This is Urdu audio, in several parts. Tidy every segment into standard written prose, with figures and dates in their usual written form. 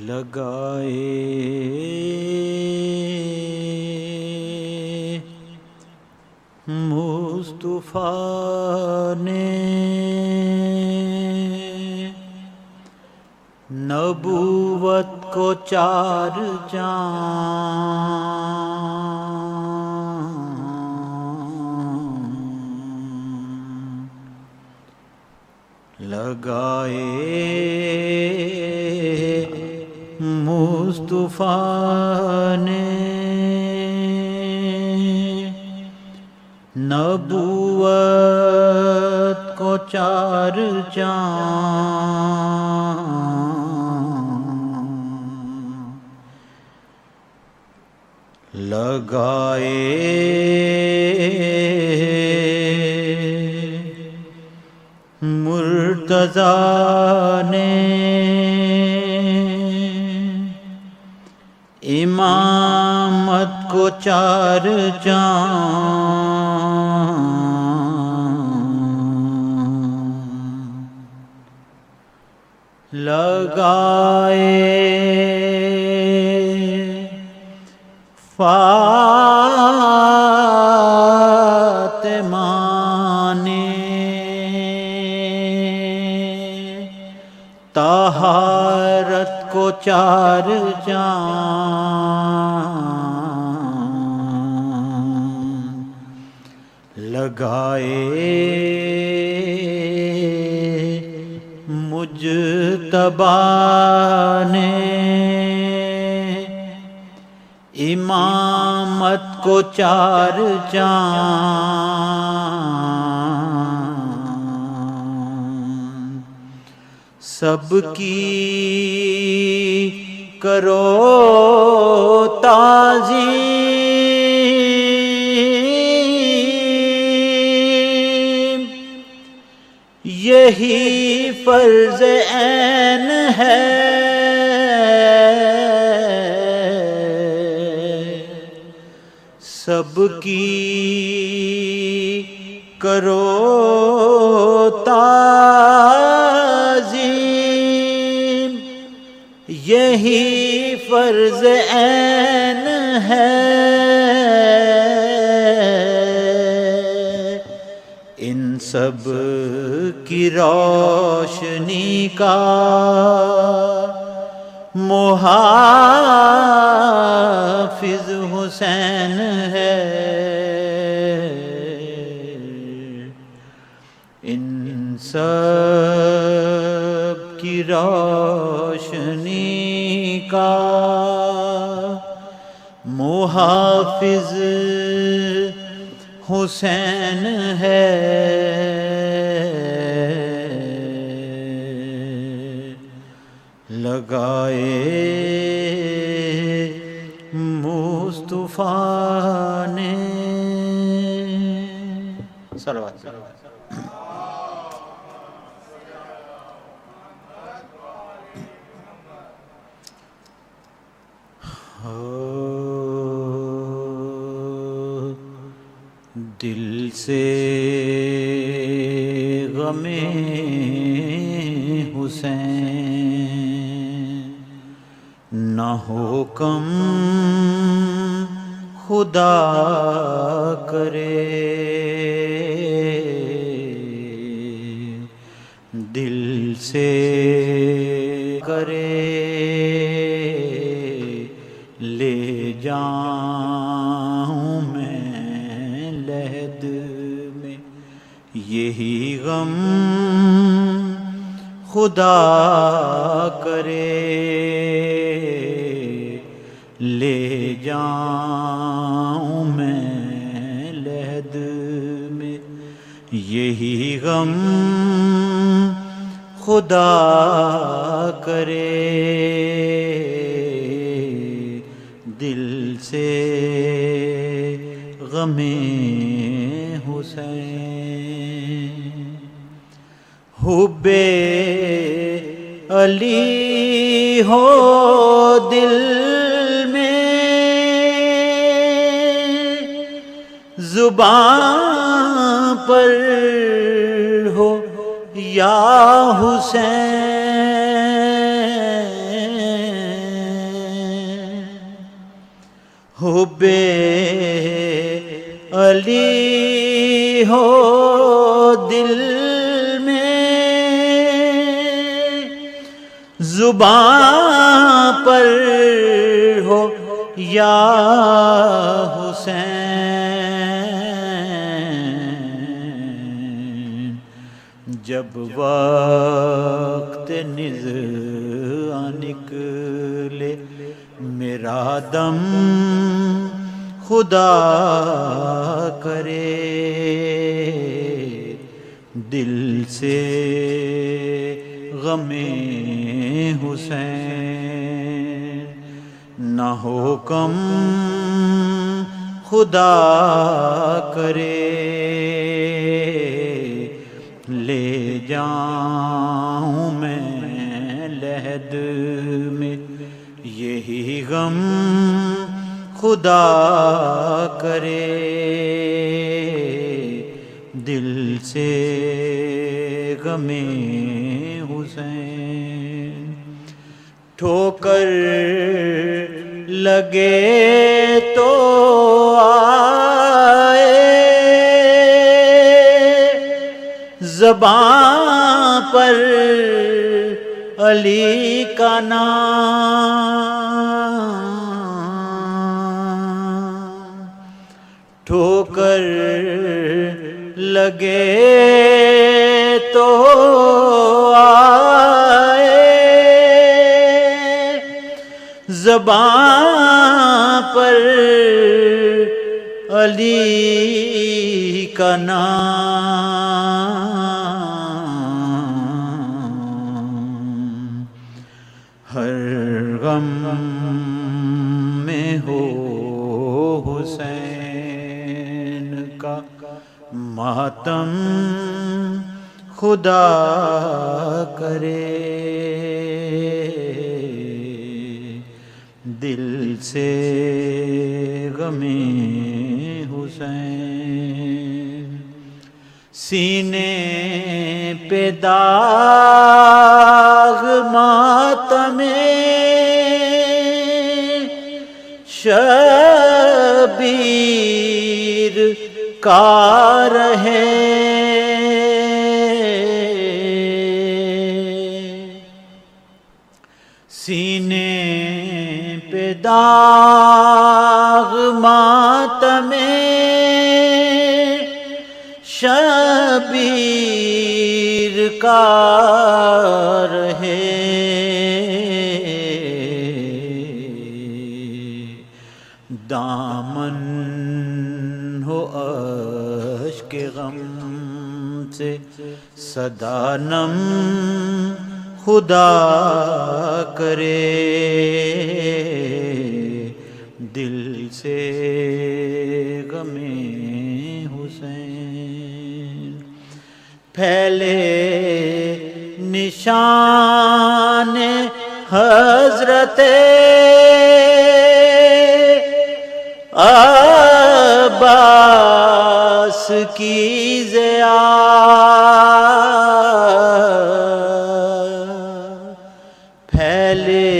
لگائے مصطفیٰ نے نبوت کو چار جان، لگائے مصطفیٰ نے نبوت کو چار جان، لگائے مرتضیٰ نے امامت کو چار جان، لگائے فاطمہ نے طہارت کو چار جان، لگائے مجتبیٰ نے امامت کو چار جان، سب کی کرو تعظیم، یہی فرض عین ہے، سب کی کرو تعظیم، یہی فرض عین ہے، ان سب کی روشنی کا محافظ حسین ہے، ان سب کی روشنی کا محافظ حسین ہے، لگائے مصطفیٰ نے صلوات دل سے غم حسین نہ ہو کم خدا کرے، دل سے کرے لے جاؤں میں لحد میں، یہی غم خدا کرے لے جاؤں میں لحد میں، یہی غم خدا کرے دل سے غم حسین۔ حب علی ہو دل میں، زبان پر ہو یا حسین، حب علی ہو دل میں، زبان پر ہو یا حسین، جب وقت نزع نکلے میرا دم خدا کرے دل سے غم حسین نہ ہو کم خدا کرے لے جاؤں میں لحد میں، یہی غم خدا کرے دل سے غم حسین۔ ٹھوکر لگے تو آئے زبان پر علی کا نام، ٹھوکر لگے تو آئے زبان پر علی کا نام، ہر غم میں ہو حسین کا ماتم خدا کرے دل سے غم حسین۔ سینے پہ داغ ماتم شبیر کا رہے، سینے پہ داغ ماتم شبیر کا رہے، دامن ہو اشک غم سے صدا نم خدا کرے دل سے غم حسین۔ پھیلے نشان حضرت عباس کی ضیا پھیلے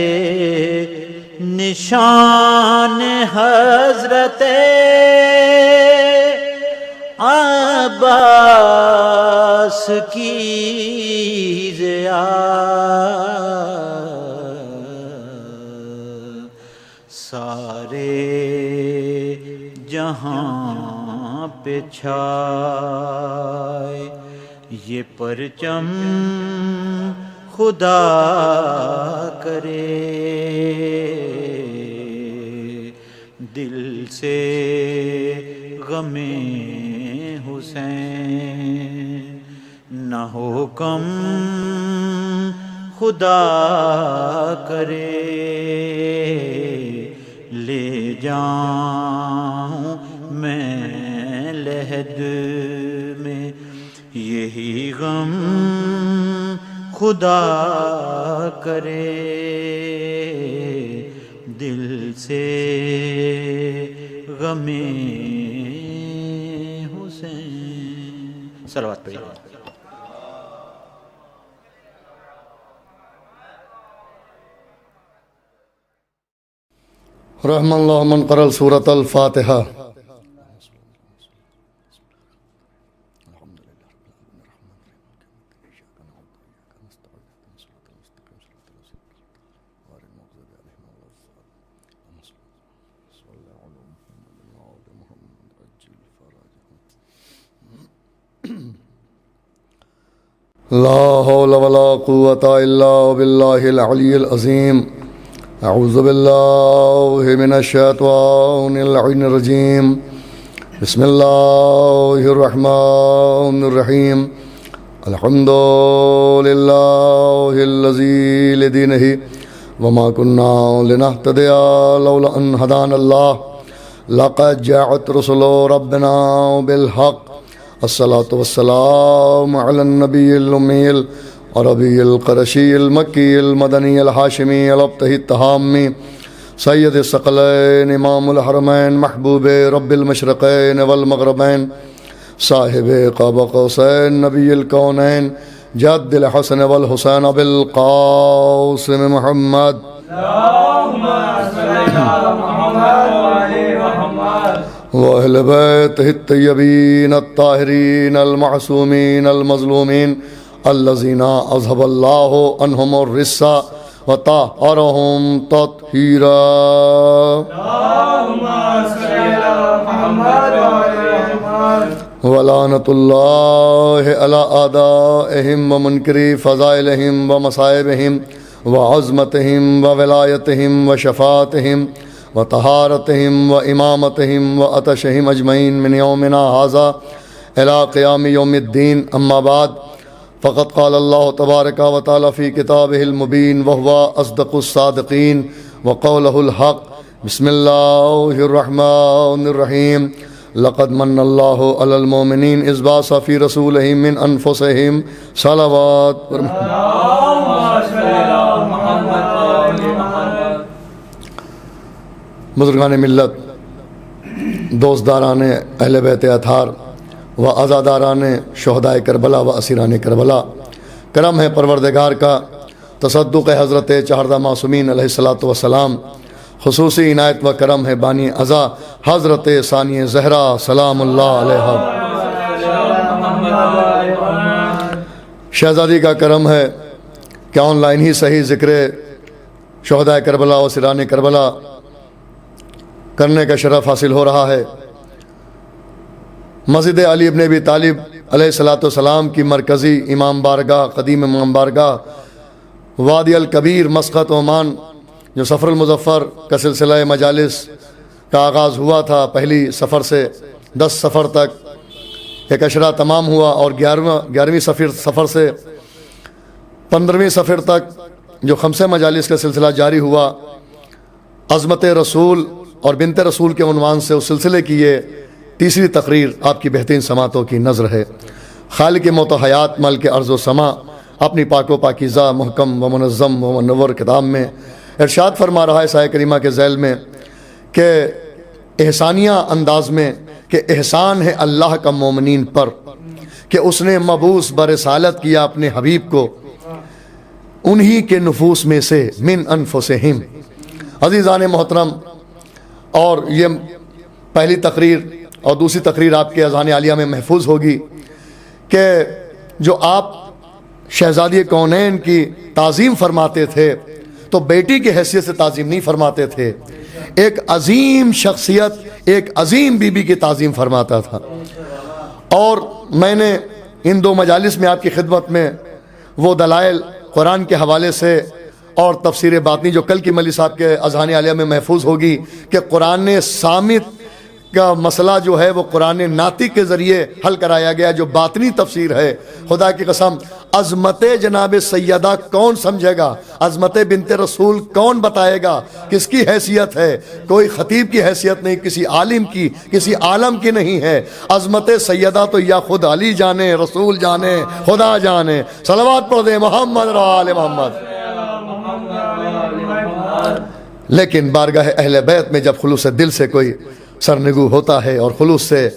نشان حضرت عباس کی ضیا سارے جہاں پہ چھائے یہ پرچم خدا کرے دل سے غم حسین نہ ہو کم خدا کرے لے جاؤں میں لحد میں یہی غم خدا کرے دل سے غم حسین صلوات پڑھیے رحم اللہ من قرأ سورۃ الفاتحہ لا حول ولا قوة الا باللہ العلی العظیم اعوذ باللہ من الشیطان اللعین الرجیم بسم اللہ الرحمن الرحیم الحمد للہ الذی لدینہ وما كنا لنهتدی لولا ان هدانا اللہ لقد جاءت رسل ربنا بالحق الصلاة والسلام على النبي الأمي العربي القرشي المكي المدني الهاشمي الأبطحي التهامي سيد الثقلين إمام الحرمين محبوب رب المشرقين والمغربين صاحب قاب قوسين نبي الكونين جد الحسن والحسين أبي القاسم محمد اللهم صل على محمد وعلى محمد وأهل بيته الطيبين الطاهرين المعصومين المظلومين الذين أذهب الله عنهم الرجس وطهرهم تطهيرا اللهم صل على محمد وعلى محمد ولعنة الله على أعدائهم ومنكري فضائلهم ومصائبهم وعظمتهم وولايتهم وشفاعتهم وطهارتهم وإمامتهم وأتشهم أجمعين من يومنا هذا إلى قيام يوم الدين أما بعد فقد قال الله تبارك وتعالى في كتابه المبين وهو أصدق الصادقين وقوله الحق بسم الله الرحمن الرحيم لقد من الله على المؤمنين إذ بعث في رسوله من أنفسهم صلوات بزرگان ملت، دوستداران اہل بیت اطہار و عزاداران شہدائے کربلا و اسیران کربلا، کرم ہے پروردگار کا تصدق حضرت چہاردہ معصومین علیہ الصلاۃ والسلام، خصوصی عنایت و کرم ہے بانی عزا حضرت ثانی زہرا سلام اللہ علیہ۔ شہزادی کا کرم ہے کہ آن لائن ہی صحیح ذکر شہدائے کربلا و اسیران کربلا کرنے کا شرف حاصل ہو رہا ہے۔ مسجد علی ابن ابی طالب علیہ الصلاۃ والسلام کی مرکزی امام بارگاہ، قدیم امام بارگاہ وادی الکبیر مسقط عمان، جو سفر المظفر کا سلسلہ مجالس کا آغاز ہوا تھا پہلی سفر سے 10 سفر تک، ایک اشرا تمام ہوا، اور 11ویں سفر سے 15ویں سفر تک جو 5 مجالس کا سلسلہ جاری ہوا، عظمت رسول اور بنت رسول کے عنوان سے اس سلسلے کی یہ تیسری تقریر آپ کی بہترین سماعتوں کی نظر ہے۔ خالق موت و حیات ملک ارض و سما اپنی پاک و پاکیزہ محکم و منظم و منور کتاب میں ارشاد فرما رہا ہے سایہ کریمہ کے ذیل میں کہ احسانیہ انداز میں کہ احسان ہے اللہ کا مومنین پر کہ اس نے مبعوث برسالت کیا اپنے حبیب کو انہی کے نفوس میں سے من انفسہم۔ عزیزان محترم، اور یہ پہلی تقریر اور دوسری تقریر آپ کے اذان عالیہ میں محفوظ ہوگی کہ جو آپ شہزادی کونین کی تعظیم فرماتے تھے تو بیٹی کی حیثیت سے تعظیم نہیں فرماتے تھے، ایک عظیم شخصیت، ایک عظیم بی بی کی تعظیم فرماتا تھا۔ اور میں نے ان دو مجالس میں آپ کی خدمت میں وہ دلائل قرآن کے حوالے سے اور تفسیر باطنی جو کل کی ملی صاحب کے اذان عالیہ میں محفوظ ہوگی کہ قرآن صامت کا مسئلہ جو ہے وہ قرآن ناطق کے ذریعے حل کرایا گیا، جو باطنی تفسیر ہے۔ خدا کی قسم، عظمت جناب سیدہ کون سمجھے گا؟ عظمت بنت رسول کون بتائے گا؟ کس کی حیثیت ہے؟ کوئی خطیب کی حیثیت نہیں، کسی عالم کی، کسی عالم کی نہیں ہے۔ عظمت سیدہ تو یا خود علی جانے، رسول جانے، خدا جانے۔ صلوات پڑھ دیں محمد و آل محمد۔ لیکن بارگاہ اہل بیت میں جب خلوص دل سے کوئی سرنگو ہوتا ہے اور خلوص سے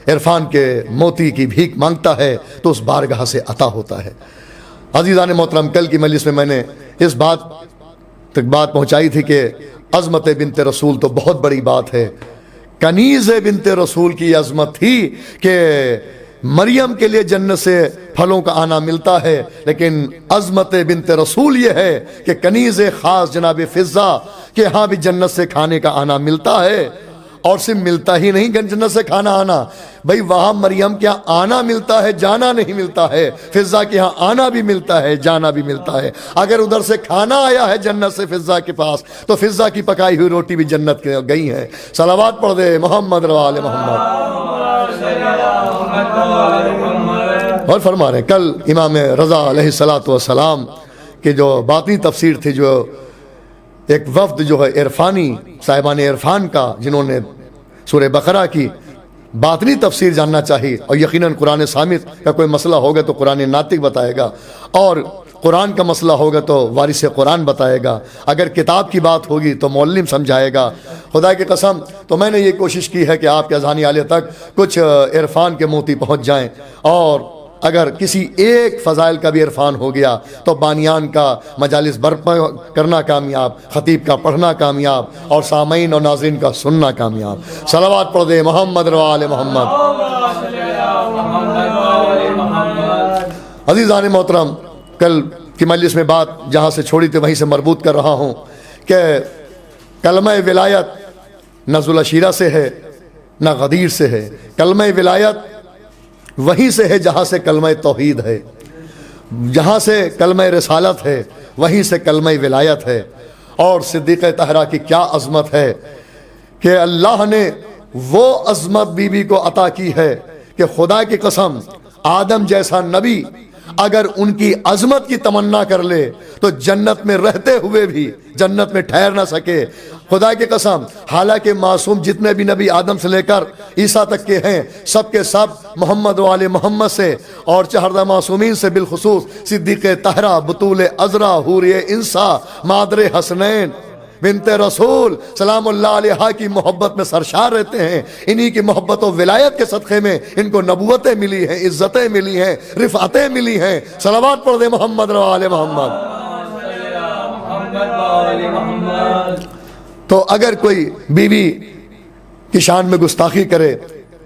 عرفان کے موتی کی بھیک مانگتا ہے تو اس بارگاہ سے عطا ہوتا ہے۔ عزیزان محترم، کل کی مجلس میں نے اس بات تک بات پہنچائی تھی کہ عظمت بنت رسول تو بہت بڑی بات ہے۔ کنیز بنت رسول کی عظمت تھی کہ مریم کے لیے جنت سے پھلوں کا آنا ملتا ہے، لیکن عظمت بنت رسول یہ ہے کہ کنیز خاص جناب فضہ کہ ہاں بھی جنت سے کھانے کا آنا ملتا ہے۔ اور صرف ملتا ہی نہیں جنت سے کھانا آنا، بھئی وہاں مریم کے ہاں آنا ملتا ہے، جانا نہیں ملتا ہے۔ فضہ کے ہاں آنا بھی ملتا ہے، جانا بھی ملتا ہے۔ اگر ادھر سے کھانا آیا ہے جنت سے فضہ کے پاس تو فضہ کی پکائی ہوئی روٹی بھی جنت کے گئی ہے۔ صلوات پڑھ دے محمد و آل محمد۔ اور فرما رہے ہیں کل امام رضا علیہ السلام کے جو باطنی تفسیر تھی، جو ایک وفد جو ہے عرفانی صاحبان عرفان کا، جنہوں نے سورہ بقرہ کی باطنی تفسیر جاننا چاہیے، اور یقیناً قرآن صامت کا کوئی مسئلہ ہوگا تو قرآن ناطق بتائے گا، اور قرآن کا مسئلہ ہوگا تو وارث قرآن بتائے گا، اگر کتاب کی بات ہوگی تو معلم سمجھائے گا۔ خدا کی قسم، تو میں نے یہ کوشش کی ہے کہ آپ کے اذان عالیہ تک کچھ عرفان کے موتی پہنچ جائیں، اور اگر کسی ایک فضائل کا بھی عرفان ہو گیا تو بانیان کا مجالس برپا کرنا کامیاب، خطیب کا پڑھنا کامیاب، اور سامعین اور ناظرین کا سننا کامیاب۔ صلوات پڑھ دے محمد و آل محمد۔ عزیزان محترم، کل کی مجلس میں بات جہاں سے چھوڑی تھی وہیں سے مربوط کر رہا ہوں کہ کلمہ ولایت نہ ذوالعشیرہ سے ہے نہ غدیر سے ہے، کلمہ ولایت وہیں سے ہے جہاں سے کلمہ توحید ہے، جہاں سے کلمہ رسالت ہے وہیں سے کلمہ ولایت ہے۔ اور صدیقہ طاہرہ کی کیا عظمت ہے کہ اللہ نے وہ عظمت بی بی کو عطا کی ہے کہ خدا کی قسم، آدم جیسا نبی اگر ان کی عظمت کی تمنا کر لے تو جنت میں رہتے ہوئے بھی جنت میں ٹھہر نہ سکے۔ خدا کی قسم، حالانکہ معصوم جتنے بھی نبی آدم سے لے کر عیسیٰ تک کے ہیں، سب کے سب محمد و آل محمد سے اور چہردہ معصومین سے بالخصوص صدیق طاہرہ، بطول عذرا، حوریہ انسا، مادر حسنین بنت رسول سلام اللہ علیہ کی محبت میں سرشار رہتے ہیں۔ انہی کی محبت و ولایت کے صدقے میں ان کو نبوتیں ملی ہیں، عزتیں ملی ہیں، رفعتیں ملی ہیں۔ صلوات پڑھ دے محمد و آل محمد۔ تو اگر کوئی بیوی کی شان میں گستاخی کرے،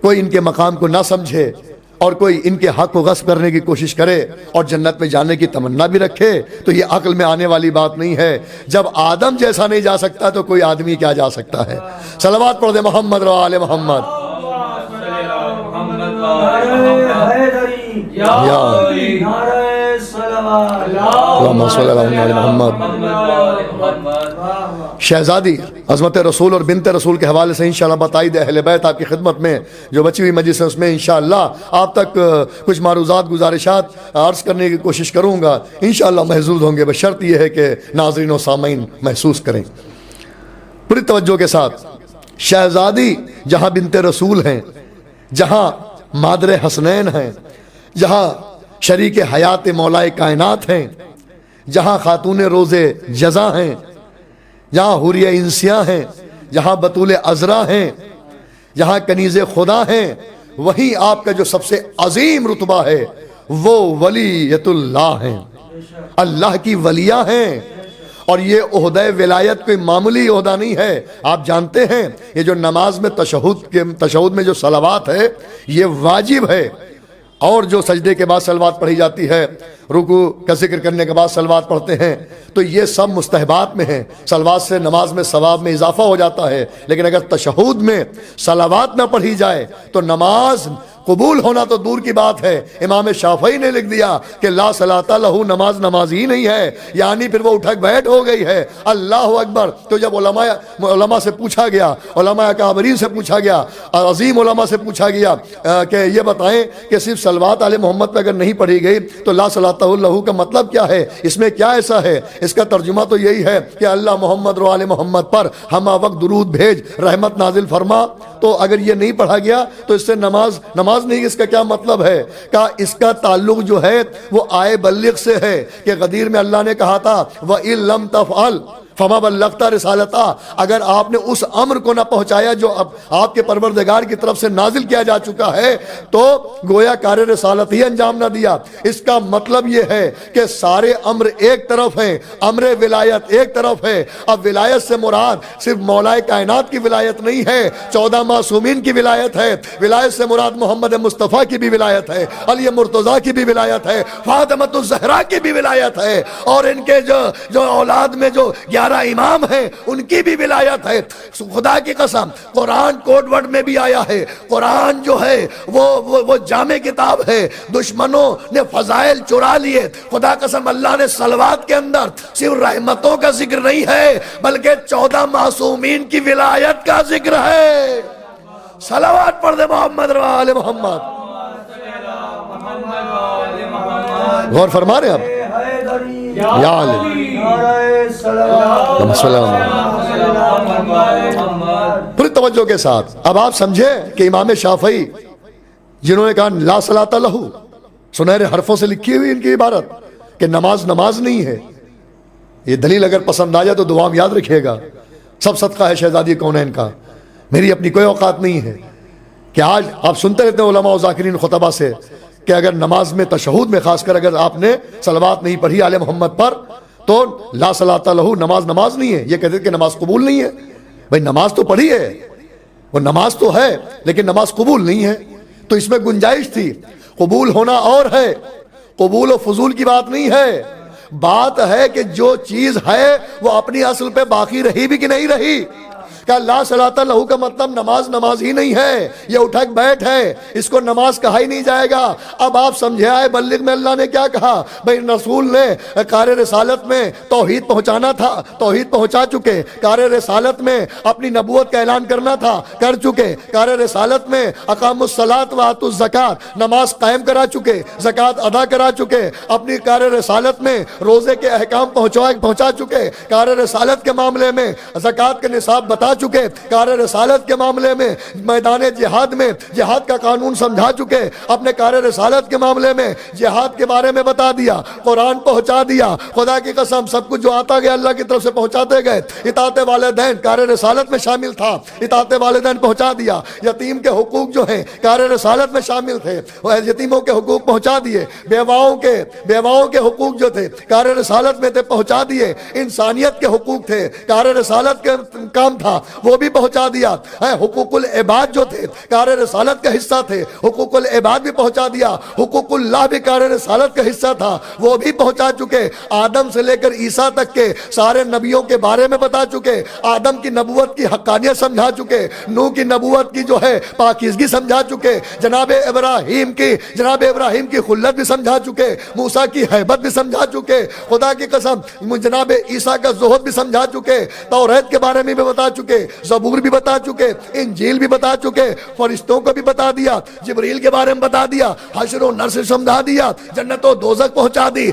کوئی ان کے مقام کو نہ سمجھے، اور کوئی ان کے حق کو غصب کرنے کی کوشش کرے اور جنت میں جانے کی تمنا بھی رکھے تو یہ عقل میں آنے والی بات نہیں ہے۔ جب آدم جیسا نہیں جا سکتا تو کوئی آدمی کیا جا سکتا ہے؟ صلوات پڑھ دے محمد و آل محمد۔ اللہم صلی اللہ علیہ محمد۔ شہزادی عظمت رسول اور بنت رسول کے حوالے سے انشاءاللہ بتائی دے اہل بیت آپ کی خدمت میں جو بچی ہوئی مجلس ہے اس میں انشاءاللہ آپ تک کچھ معروضات گزارشات عرض کرنے کی کوشش کروں گا، انشاءاللہ محظوظ ہوں گے، بشرط یہ ہے کہ ناظرین و سامعین محسوس کریں پوری توجہ کے ساتھ۔ شہزادی جہاں بنت رسول ہیں، جہاں مادر حسنین ہیں، جہاں شریک حیات مولائے کائنات ہیں، جہاں خاتون روز جزا ہیں، جہاں حوریہ انسیہ ہیں، جہاں بطول عذرا ہیں، جہاں کنیز خدا ہیں وہیں آپ کا جو سب سے عظیم رتبہ ہے وہ ولیت اللہ ہیں، اللہ کی ولیہ ہیں۔ اور یہ عہدہ ولایت کوئی معمولی عہدہ نہیں ہے۔ آپ جانتے ہیں یہ جو نماز میں تشہد میں جو صلوات ہے یہ واجب ہے، اور جو سجدے کے بعد صلوات پڑھی جاتی ہے، رکوع کا ذکر کرنے کے بعد صلوات پڑھتے ہیں، تو یہ سب مستحبات میں ہیں۔ صلوات سے نماز میں ثواب میں اضافہ ہو جاتا ہے، لیکن اگر تشہد میں صلوات نہ پڑھی جائے تو نماز قبول ہونا تو دور کی بات ہے۔ امام شافعی نے لکھ دیا کہ لا صلاۃ لہ، نماز ہی نہیں ہے، یعنی پھر وہ اٹھک بیٹھ ہو گئی ہے۔ اللہ اکبر۔ تو جب علماء سے پوچھا گیا، علماء اکابرین سے پوچھا گیا، عظیم علماء سے پوچھا گیا کہ یہ بتائیں کہ صرف صلوات علی محمد پہ اگر نہیں پڑھی گئی تو لا صلاۃ لہ کا مطلب کیا ہے، اس میں کیا ایسا ہے؟ اس کا ترجمہ تو یہی ہے کہ اللہ محمد و آل محمد پر ہمہ وقت درود بھیج، رحمت نازل فرما۔ تو اگر یہ نہیں پڑھا گیا تو اس سے نماز نہیں، اس کا کیا مطلب ہے؟ کہ اس کا تعلق جو ہے وہ آئے بلغ سے ہے، کہ غدیر میں اللہ نے کہا تھا وَإِن لَمْ تَفْعَلْ فَمَا بَلَّغْتَ رِسَالَتَهُ، اگر آپ نے اس امر کو نہ پہنچایا جو آپ کے پروردگار کی طرف سے نازل کیا جا چکا ہے تو گویا کار رسالت ہی انجام نہ دیا۔ اس کا مطلب یہ ہے کہ سارے امر ایک طرف ہیں، امر ولایت ایک طرف ہے۔ اب ولایت سے مراد صرف مولا کائنات کی ولایت نہیں ہے، 14 معصومین کی ولایت ہے۔ ولایت سے مراد محمد مصطفیٰ کی بھی ولایت ہے، علی مرتضیٰ کی بھی ولایت ہے، فاطمۃ الزہرا کی بھی ولایت ہے، اور ان کے جو اولاد میں جو 11 امام ہیں ان کی بھی ولایت ہے۔ خدا کی قسم قرآن کوڈ ورڈ میں بھی آیا ہے۔ قرآن جو ہے وہ جامع کتاب ہے، دشمنوں نے فضائل چرا لیے۔ خدا قسم اللہ نے صلوات کے اندر صرف رحمتوں کا ذکر نہیں ہے بلکہ 14 معصومین کی ولایت کا ذکر ہے۔ صلوات پڑھ دے محمد و آل محمد۔ غور فرما رہے ہیں آپ؟ یا علی پوری توجہ کے ساتھ اب آپ سمجھے کہ امام شافعی جنہوں نے کہا لا صلاۃ لہ، سنہرے حرفوں سے لکھی ہوئی ان کی عبارت کہ نماز نہیں ہے، یہ دلیل اگر پسند آ جائے تو دعا میں یاد رکھیے گا، سب صدقہ ہے شہزادی کونین کا، میری اپنی کوئی اوقات نہیں ہے۔ کہ آج آپ سنتے رہتے ہیں علماء و ذاکرین خطبہ سے کہ اگر نماز میں تشہد میں خاص کر اگر آپ نے صلوات نہیں پڑھی آل محمد پر تو لا صلاۃ لہ، نماز نہیں ہے، یہ کہتے ہیں کہ نماز قبول نہیں ہے۔ بھائی نماز تو پڑھی ہے، وہ نماز تو ہے لیکن نماز قبول نہیں ہے، تو اس میں گنجائش تھی۔ قبول ہونا اور ہے، قبول و فضول کی بات نہیں ہے، بات ہے کہ جو چیز ہے وہ اپنی اصل پہ باقی رہی بھی کہ نہیں رہی۔ کہ لا صلاۃ لہ کا مطلب نماز ہی نہیں ہے، یہ اٹھک بیٹھ ہے، اس کو نماز کہا ہی نہیں جائے گا۔ اب آپ سمجھے آئے بلغ میں اللہ نے کیا کہا؟ بھئی رسول نے کار رسالت میں توحید پہنچانا تھا، توحید پہنچا چکے۔ کار رسالت میں اپنی نبوت کا اعلان کرنا تھا، کر چکے۔ کار رسالت میں اقاموا الصلاۃ وآتوا الزکاۃ، نماز قائم کرا چکے، زکوٰۃ ادا کرا چکے۔ اپنی کار رسالت میں روزے کے احکام پہنچا چکے۔ کار رسالت کے معاملے میں زکوٰۃ کے نصاب بتا چکے۔ کار رسالت کے معاملے میں میدان جہاد میں جہاد کا قانون سمجھا چکے۔ اپنے کار رسالت کے معاملے میں جہاد کے بارے میں بتا دیا، قرآن پہنچا دیا۔ خدا کی قسم سب کچھ جو آتا گیا اللہ کی طرف سے پہنچاتے گئے۔ اطاعت والدین کار رسالت میں شامل تھا، اطاعت والدین پہنچا دیا۔ یتیم کے حقوق جو ہیں کار رسالت میں شامل تھے، وہ یتیموں کے حقوق پہنچا دیے۔ بیواؤں کے حقوق جو تھے کار رسالت میں تھے، پہنچا دیے۔ انسانیت کے حقوق تھے، کار رسالت کے کام تھا، وہ بھی پہنچا دیا۔ حقوق العباد جو تھے کار رسالت کا حصہ تھے، حقوق العباد بھی پہنچا دیا۔ حقوق اللہ بھی کار رسالت کا حصہ تھا، وہ بھی پہنچا چکے۔ آدم سے لے کر عیسیٰ تک کے سارے نبیوں کے بارے میں بتا چکے۔ آدم کی نبوت کی حقانیت سمجھا چکے، نوح کی نبوت کی جو ہے پاکیزگی سمجھا چکے، جناب ابراہیم کی خلت بھی سمجھا چکے، موسیٰ کی ہیبت بھی سمجھا چکے۔ خدا کی قسم جناب عیسیٰ کا زہد بھی سمجھا چکے، توریت کے بارے میں بھی بتا چکے، زبور بھی بتا چکے، انجیل بھی بتا چکے، فرشتوں کو بھی بتا دیا، جبریل کے بارے میں بتا دیا، حشر و نشر سمجھا دیا، جنت و دوزخ پہنچا دی،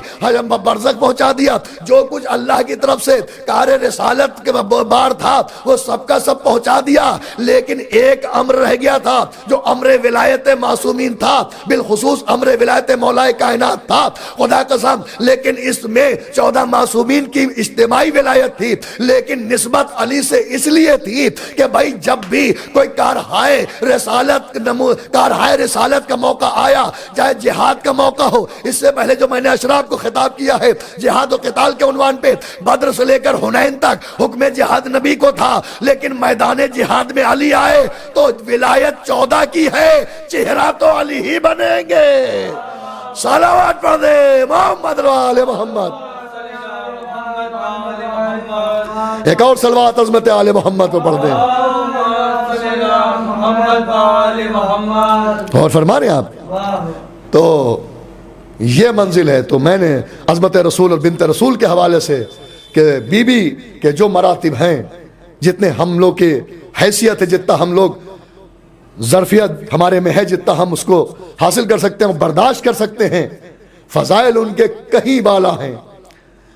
برزخ پہنچا دیا۔ جو کچھ اللہ کی طرف سے کار رسالت کے بار تھا وہ سب کا سب پہنچا دیا، لیکن ایک امر رہ گیا تھا جو امر ولایت معصومین تھا، بالخصوص امر ولایت مولا کائنات تھا۔ خدا قسم لیکن اس میں 14 معصومین کی اجتماعی ولایت تھی، لیکن نسبت علی سے اس لیے یہ تھی کہ بھائی جب بھی کوئی کارہائے رسالت کا موقع آیا، چاہے جہاد کا موقع ہو، اس سے پہلے جو میں نے اشراف کو خطاب کیا ہے جہاد و قتال کے عنوان پہ، بدر سے لے کر حنین تک حکم جہاد نبی کو تھا، لیکن میدان جہاد میں علی آئے تو ولایت 14 کی ہے، چہرہ تو علی ہی بنیں گے۔ صلوات پڑھ دے محمد و آل محمد۔ ایک اور صلوات عظمت آل محمد کو پڑھ دیں۔ اور فرما رہے ہیں آپ، تو یہ منزل ہے۔ تو میں نے عظمت رسول اور بنت رسول کے حوالے سے کہ بی بی کے جو مراتب ہیں، جتنے ہم لوگ کی حیثیت ہے، جتنا ہم لوگ ظرفیت ہمارے میں ہے، جتنا ہم اس کو حاصل کر سکتے ہیں، برداشت کر سکتے ہیں، فضائل ان کے کہیں بالا ہیں۔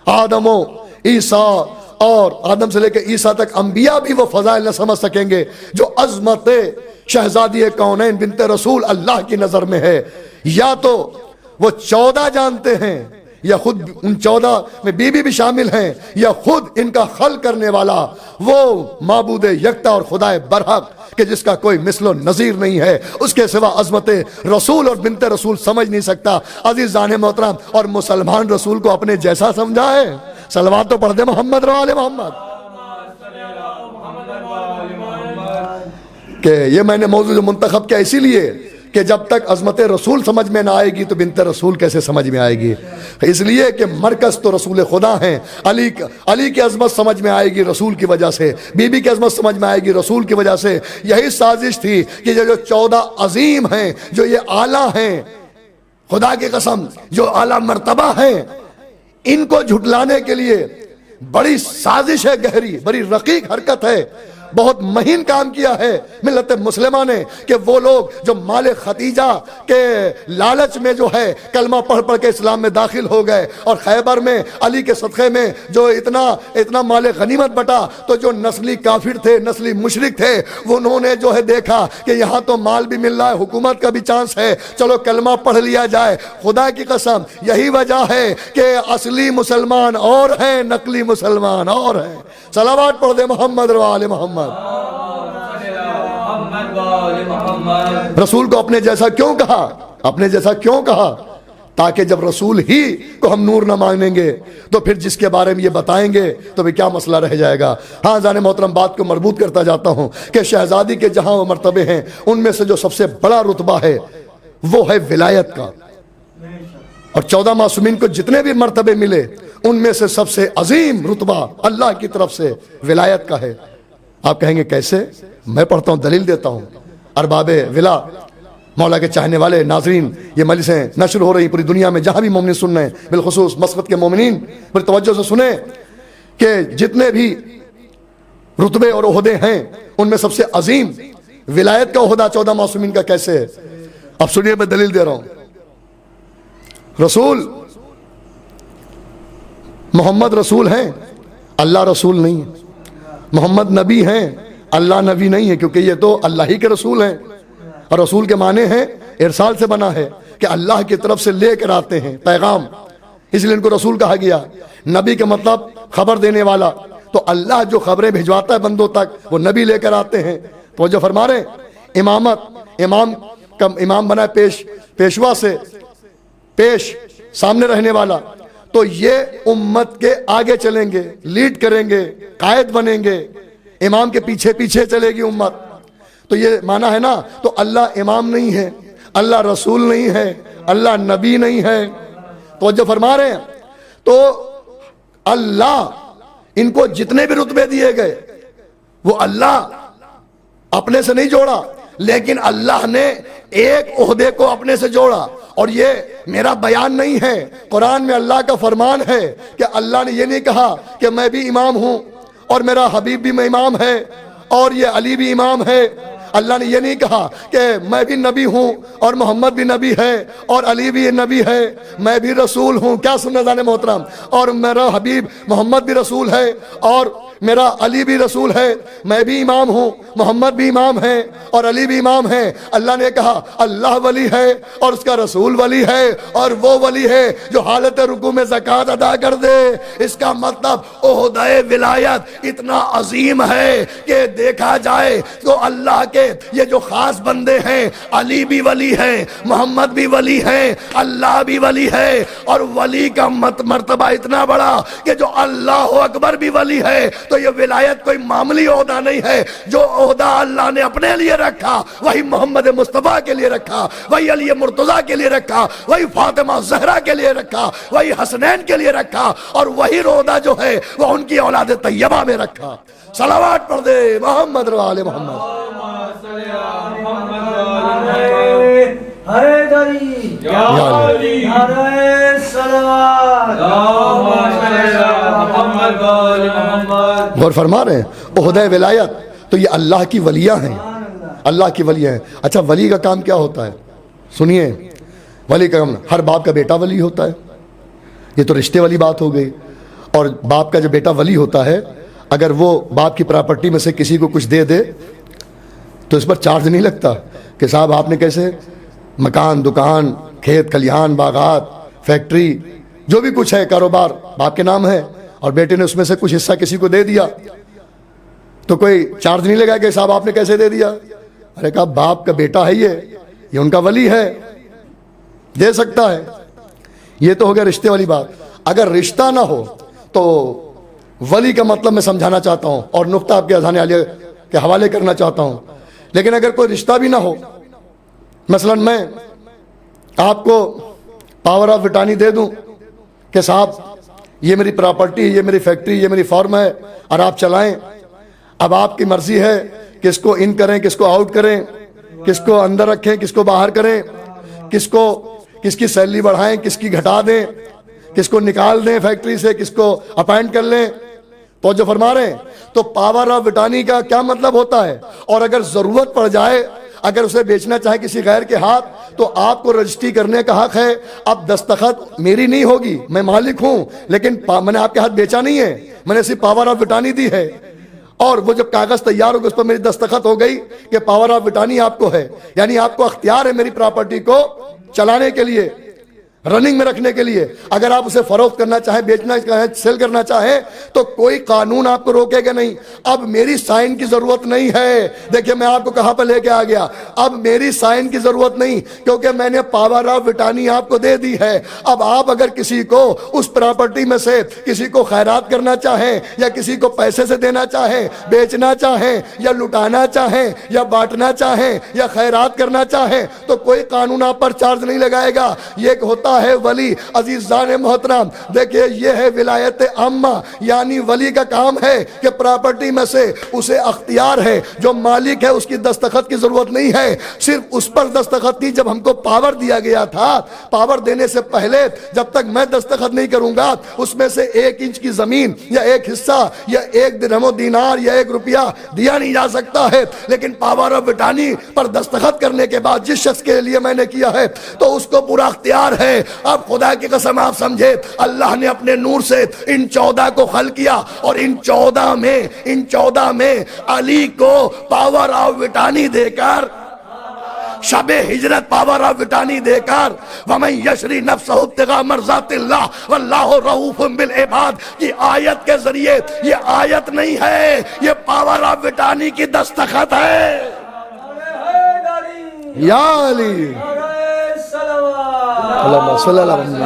آدم و عیسیٰ، اور آدم سے لے کے عیسیٰ تک انبیاء بھی وہ فضائل نہ سمجھ سکیں گے جو عظمت شہزادی کونین بنت رسول اللہ کی نظر میں ہے۔ یا تو وہ 14 جانتے ہیں، یا خود ان 14 میں بی بی بھی شامل ہیں، یا خود ان کا خلق کرنے والا وہ معبود یکتا اور خدا برحق کہ جس کا کوئی مثل و نظیر نہیں ہے، اس کے سوا عظمت رسول اور بنت رسول سمجھ نہیں سکتا۔ عزیزان محترم، اور مسلمان رسول کو اپنے جیسا سمجھا ہے؟ صلوات تو پڑھ دے محمد و آل محمد۔ کہ یہ میں نے موضوع جو منتخب کیا اسی لیے کہ جب تک عظمت رسول سمجھ میں نہ آئے گی تو بنت رسول کیسے سمجھ میں آئے گی؟ اس لیے کہ مرکز تو رسول خدا ہیں۔ علی کی عظمت سمجھ میں آئے گی رسول کی وجہ سے، بی بی کی عظمت سمجھ میں آئے گی رسول کی وجہ سے۔ یہی سازش تھی کہ جو 14 عظیم ہیں، جو یہ اعلیٰ ہیں، خدا کی قسم جو اعلیٰ مرتبہ ہیں، ان کو جھٹلانے کے لیے بڑی سازش ہے، گہری بڑی رقیق حرکت ہے، بہت مہین کام کیا ہے ملت مسلمہ نے، کہ وہ لوگ جو مال ختیجہ کے لالچ میں جو ہے کلمہ پڑھ پڑھ کے اسلام میں داخل ہو گئے، اور خیبر میں علی کے صدقے میں جو اتنا مال غنیمت بٹا، تو جو نسلی کافر تھے، نسلی مشرک تھے، وہ انہوں نے جو ہے دیکھا کہ یہاں تو مال بھی مل رہا ہے، حکومت کا بھی چانس ہے، چلو کلمہ پڑھ لیا جائے۔ خدا کی قسم یہی وجہ ہے کہ اصلی مسلمان اور ہیں، نقلی مسلمان اور ہیں۔ صلوات پڑھ دے محمد و آل محمد۔ رسول کو اپنے جیسا کیوں کہا؟ اپنے جیسا کیوں کہا؟ تاکہ جب رسول ہی کو ہم نور نہ مانیں گے تو پھر جس کے بارے میں یہ بتائیں گے تو بھی کیا مسئلہ رہ جائے گا۔ ہاں زان محترم، بات کو مربوط کرتا جاتا ہوں کہ شہزادی کے جہاں وہ مرتبے ہیں، ان میں سے جو سب سے بڑا رتبہ ہے وہ ہے ولایت کا، اور 14 معصومین کو جتنے بھی مرتبے ملے ان میں سے سب سے عظیم رتبہ اللہ کی طرف سے ولایت کا ہے۔ آپ کہیں گے کیسے؟ میں پڑھتا ہوں، دلیل دیتا ہوں۔ ارباب ولا، مولا کے چاہنے والے ناظرین، یہ مجلسیں نشر ہو رہی پوری دنیا میں، جہاں بھی مومنین سن رہے ہیں، بالخصوص مسقط کے مومنین بڑی توجہ سے سنیں کہ جتنے بھی رتبے اور عہدے ہیں ان میں سب سے عظیم ولایت کا عہدہ 14 معصومین کا کیسے ہے؟ اب سنیے، میں دلیل دے رہا ہوں۔ رسول محمد رسول ہیں، اللہ رسول نہیں ہے۔ محمد نبی ہیں، اللہ نبی نہیں ہے، کیونکہ یہ تو اللہ ہی کے رسول ہیں، اور رسول کے معنی ہیں ارسال سے بنا ہے کہ اللہ کی طرف سے لے کر آتے ہیں پیغام، اس لیے ان کو رسول کہا گیا۔ نبی کا مطلب خبر دینے والا، تو اللہ جو خبریں بھجواتا ہے بندوں تک وہ نبی لے کر آتے ہیں۔ تو جو فرما رہے ہیں امامت، امام بنا پیشوا سے پیش سامنے رہنے والا، تو یہ امت کے آگے چلیں گے، لیڈ کریں گے، قائد بنیں گے، امام کے پیچھے پیچھے چلے گی امت۔ تو یہ معنی ہے نا، تو اللہ امام نہیں ہے، اللہ رسول نہیں ہے، اللہ نبی نہیں ہے۔ تو جو فرما رہے ہیں، تو اللہ ان کو جتنے بھی رتبے دیے گئے وہ اللہ اپنے سے نہیں جوڑا، لیکن اللہ نے ایک عہدے کو اپنے سے جوڑا، اور یہ میرا بیان نہیں ہے، قرآن میں اللہ کا فرمان ہے کہ اللہ نے یہ نہیں کہا کہ میں بھی امام ہوں اور میرا حبیب بھی امام ہے اور یہ علی بھی امام ہے۔ اللہ نے یہ نہیں کہا کہ میں بھی نبی ہوں اور محمد بھی نبی ہے اور علی بھی نبی ہے، میں بھی رسول ہوں۔ کیا سننا جانے محترم، اور میرا حبیب محمد بھی رسول ہے اور میرا علی بھی رسول ہے، میں بھی امام ہوں، محمد بھی امام ہے اور علی بھی امام ہے۔ اللہ نے کہا اللہ ولی ہے اور اس کا رسول ولی ہے، اور وہ ولی ہے جو حالت رکوع میں زکوٰۃ ادا کر دے۔ اس کا مطلب عہدہ ولایت اتنا عظیم ہے کہ دیکھا جائے تو اللہ کے یہ جو خاص بندے ہیں، علی بھی ولی ہے، محمد بھی ولی ہے، اللہ بھی ولی ہے، اور ولی کا مرتبہ اتنا بڑا کہ جو اللہ اکبر بھی ولی ہے۔ تو یہ ولایت کوئی معمولی عہدہ نہیں ہے۔ جو عہدہ اللہ نے اپنے لیے رکھا وہی محمد مصطفیٰ کے لیے رکھا، وہی علی مرتضیٰ کے لیے رکھا، وہی فاطمہ زہرا کے لیے رکھا، وہی حسنین کے لیے رکھا، اور وہی عہدہ جو ہے وہ ان کی اولاد طیبہ میں رکھا۔ صلوات پڑھ دے محمد وآل محمد۔ غور فرما رہے ہیں، عہدہ ولایت تو یہ اللہ کی ولیاں ہیں، اللہ کی ولیاں ہیں۔ اچھا ولی کا کام کیا ہوتا ہے؟ سنیے، ولی کا کام، ہر باپ کا بیٹا ولی ہوتا ہے، یہ تو رشتے والی بات ہو گئی۔ اور باپ کا جو بیٹا ولی ہوتا ہے، اگر وہ باپ کی پراپرٹی میں سے کسی کو کچھ دے دے تو اس پر چارج نہیں لگتا کہ صاحب آپ نے کیسے، مکان، دکان، کھیت کھلیان، باغات، فیکٹری، جو بھی کچھ ہے کاروبار باپ کے نام ہے، اور بیٹے نے اس میں سے کچھ حصہ کسی کو دے دیا تو کوئی چارج نہیں لگا کہ صاحب آپ نے کیسے دے دیا۔ ارے کہا باپ کا بیٹا ہے، یہ ان کا ولی ہے، دے سکتا ہے۔ یہ تو ہو گیا رشتے والی بات۔ اگر رشتہ نہ ہو تو ولی کا مطلب میں سمجھانا چاہتا ہوں اور نقطہ آپ کے اذہان عالیہ کے حوالے کرنا چاہتا ہوں۔ لیکن اگر کوئی رشتہ بھی نہ ہو، مثلا میں آپ کو پاور آف وٹانی دے دوں کہ صاحب یہ میری پراپرٹی، یہ میری فیکٹری، یہ میری فارم ہے اور آپ چلائیں، اب آپ کی مرضی ہے کس کو ان کریں، کس کو آؤٹ کریں، کس کو اندر رکھیں، کس کو باہر کریں، کس کی سیلری بڑھائیں، کس کی گھٹا دیں، کس کو نکال دیں فیکٹری سے، کس کو اپائنٹ کر لیں۔ تو جو فرما رہے ہیں تو پاور آف وٹانی کا کیا مطلب ہوتا ہے؟ اور اگر ضرورت پڑ جائے، اگر اسے بیچنا چاہے کسی غیر کے ہاتھ تو آپ کو رجسٹری کرنے کا حق ہے۔ اب دستخط میری نہیں ہوگی، میں مالک ہوں، لیکن میں نے آپ کے ہاتھ بیچا نہیں ہے، میں نے صرف پاور آف وٹانی دی ہے، اور وہ جب کاغذ تیار ہو گیا اس پر میری دستخط ہو گئی کہ پاور آف وٹانی آپ کو ہے، یعنی آپ کو اختیار ہے میری پراپرٹی کو چلانے کے لیے، رننگ میں رکھنے کے لیے۔ اگر آپ اسے فروخت کرنا چاہیں، بیچنا چاہیں، سیل کرنا چاہیں تو کوئی قانون آپ کو روکے گا نہیں۔ اب میری سائن کی ضرورت نہیں ہے۔ دیکھیں میں آپ کو کہاں پر لے کے آ گیا، اب میری سائن کی ضرورت نہیں، کیونکہ میں نے پاور آف وٹانی آپ کو دے دی ہے۔ اب آپ اگر کسی کو اس پراپرٹی میں سے کسی کو خیرات کرنا چاہیں، یا کسی کو پیسے سے دینا چاہیں، بیچنا چاہیں، یا لٹانا چاہیں، یا بانٹنا چاہیں، یا خیرات کرنا چاہیں تو کوئی قانون آپ پر چارج نہیں لگائے گا۔ یہ ایک ہوتا ہے ولی۔ عزیزان محترم دیکھیے، یہ ہے ولایت عامہ، یعنی ولی کا کام ہے کہ پراپرٹی میں سے اسے اختیار ہے، جو مالک ہے اس کی دستخط کی ضرورت نہیں ہے، صرف اس پر دستخط تھی جب ہم کو پاور دیا گیا تھا۔ پاور دینے سے پہلے جب تک میں دستخط نہیں کروں گا اس میں سے 1 انچ کی زمین یا 1 حصہ یا 1 درہم و دینار یا 1 روپیہ دیا نہیں جا سکتا ہے۔ لیکن پاور آف وٹانی پر دستخط کرنے کے بعد جس شخص کے لیے میں نے کیا ہے تو اس کو پورا اختیار ہے۔ اب خدا کی قسم آپ سمجھے، اللہ نے اپنے نور سے ان 14 کو خلق کیا، اور ان 14 میں علی کو پاور آف وٹانی دے کر، شب ہجرت پاور آف وٹانی دے کر، وَمَن يَشْرِ نَفْسَهُ ابْتِغَاءَ مَرْضَاتِ اللَّهِ وَاللَّهُ رَءُوفٌ بِالْعِبَادِ کی آیت کے ذریعے، یہ آیت نہیں ہے، یہ پاور آف وٹانی کی دستخط ہے۔ یا علی اللہم صلی اللہ علیہ وسلم۔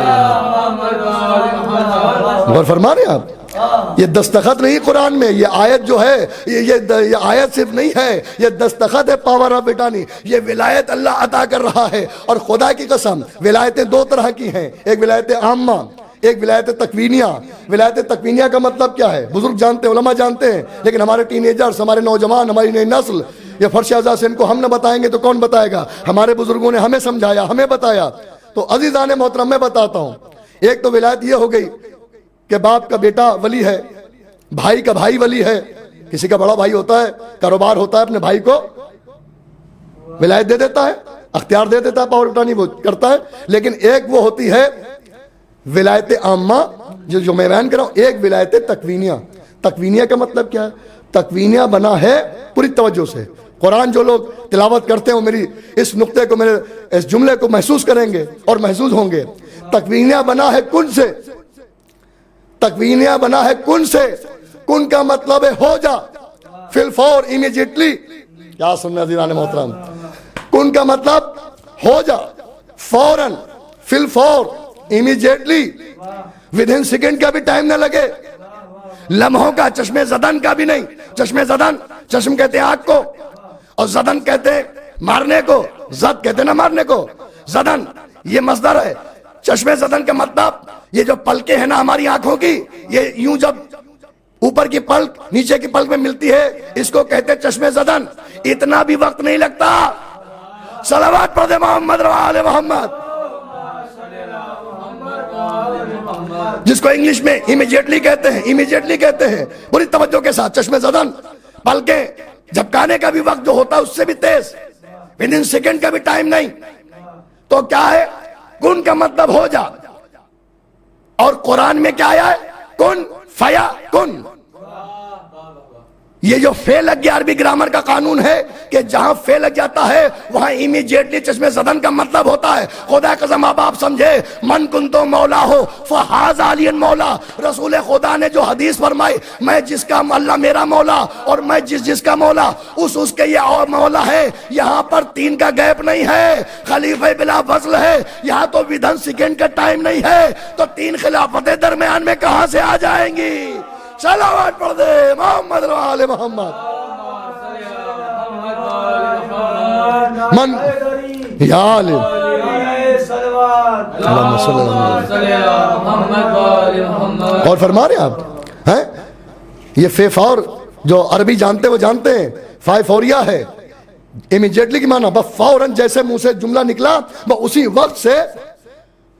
غور فرما رہے ہیں آپ، یہ دستخط نہیں قرآن میں، یہ آیت جو ہے یہ آیت صرف نہیں ہے، یہ دستخط ہے پاور آف وٹانی۔ یہ ولایت اللہ عطا کر رہا ہے، اور خدا کی قسم ولایتیں 2 طرح کی ہیں، ایک ولایت عامہ، ایک ولایت تکوینیہ۔ ولایت تکوینیہ کا مطلب کیا ہے؟ بزرگ جانتے ہیں، علماء جانتے ہیں، لیکن ہمارے ٹین ایجرز، ہمارے نوجوان، ہماری نئی نسل یہ فرش اعضاء سے ان کو ہم نہ بتائیں گے تو کون بتائے گا؟ ہمارے بزرگوں نے ہمیں سمجھایا، ہمیں بتایا۔ تو عزیزان محترم میں بتاتا ہوں، ایک تو ولایت یہ ہو گئی کہ باپ کا بیٹا ولی ہے، بھائی کا بھائی ولی ہے۔ کسی کا بڑا بھائی ہوتا ہے، کاروبار ہوتا ہے، اپنے بھائی کو ولایت دے دیتا ہے، اختیار دے دیتا ہے، پاور وٹانی وہ کرتا ہے۔ لیکن ایک وہ ہوتی ہے ولایت عامہ جو میں بیان کر رہا ہوں، ایک ولایت تکوینیہ۔ تکوینیہ کا مطلب کیا ہے؟ تکوینیہ بنا ہے، پوری توجہ سے قرآن جو لوگ تلاوت کرتے ہیں وہ میری اس نقطے کو، میرے اس جملے کو محسوس کریں گے اور محسوس ہوں گے. تکوینیہ بنا ہے کن سے، تکوینیہ بنا ہے کن سے. کن کا مطلب ہے ہو جا، فی الفور، امیجیٹلی. کیا سننا عزیزان محترم، کن کا مطلب ہو جا، فوراً، فی الفور، امیجیٹلی، ود ان سیکنڈ کا بھی ٹائم نہ لگے، لمحوں کا، چشم زدن کا بھی نہیں. چشم زدن، چشم کہتے ہیں آنکھ کو، اور زدن کہتے ہیں مارنے کو، زد کہتے ہیں نا مارنے کو، زدن یہ مصدر ہے. چشم زدن کا مطلب یہ جو پلکیں ہیں نا ہماری آنکھوں کی، یہ یوں جب اوپر کی پلک نیچے کی پلک میں ملتی ہے، اس کو کہتے ہیں چشم زدن. اتنا بھی وقت نہیں لگتا. صلوات پڑھ دے محمد و آل محمد، جس کو انگلش میں امیجیٹلی کہتے ہیں، امیجیٹلی کہتے ہیں. پوری توجہ کے ساتھ چشم زدن، پلکیں جھپکانے کا بھی وقت جو ہوتا ہے اس سے بھی تیز، ود ان سیکنڈ کا بھی ٹائم نہیں. تو کیا ہے؟ کن کا مطلب ہو جا. اور قرآن میں کیا آیا ہے؟ کن فیا کن. یہ جو فے لگ گیا عربی گرامر کا قانون ہے کہ جہاں فے لگ جاتا ہے وہاں امیجیٹلی چشم زدن کا مطلب ہوتا ہے. خدا قسم اب آپ سمجھے، من کنتو مولا ہو فہذا علی مولا. رسول خدا نے جو حدیث فرمائی، میں جس کا اللہ میرا مولا اور میں جس کا مولا اس کے یہ اور مولا ہے. یہاں پر تین کا گیپ نہیں ہے، خلیفہ بلا فصل ہے. یہاں تو ودھن سیکنڈ کا ٹائم نہیں ہے، تو تین خلافتیں درمیان میں کہاں سے آ جائیں گی؟ صلوات پڑھ دے محمد و آل محمد. من یا عالم اور فرما رہے ہیں آپ ہیں یہ فے فور جو عربی جانتے وہ جانتے ہیں، فائے فوریا ہے. امیجیٹلی کی معنی بس فوراً، جیسے منہ سے جملہ نکلا بس اسی وقت سے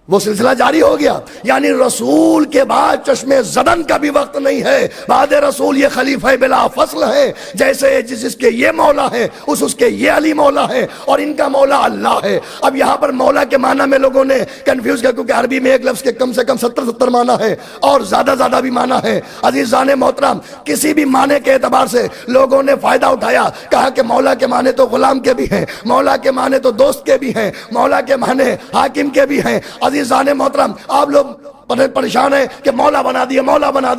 وہ سلسلہ جاری ہو گیا. یعنی رسول کے بعد چشم زدن کا بھی وقت نہیں ہے. بعد رسول یہ خلیفہ بلا فصل ہے. جیسے جس کے یہ مولا ہے اس کے یہ علی مولا ہے، اور ان کا مولا اللہ ہے. اب یہاں پر مولا کے معنی میں لوگوں نے کنفیوز کیا، کیونکہ عربی میں ایک لفظ کے کم سے کم 70 معنی ہے اور زیادہ بھی معنی ہے. عزیزان محترم، کسی بھی معنی کے اعتبار سے لوگوں نے فائدہ اٹھایا. کہا کہ مولا کے معنی تو غلام کے بھی ہیں، مولا کے معنی تو دوست کے بھی ہیں، مولا کے معنی حاکم کے بھی ہیں. عزیزان محترم، آپ لوگ پریشان ہے کہ مولا بنا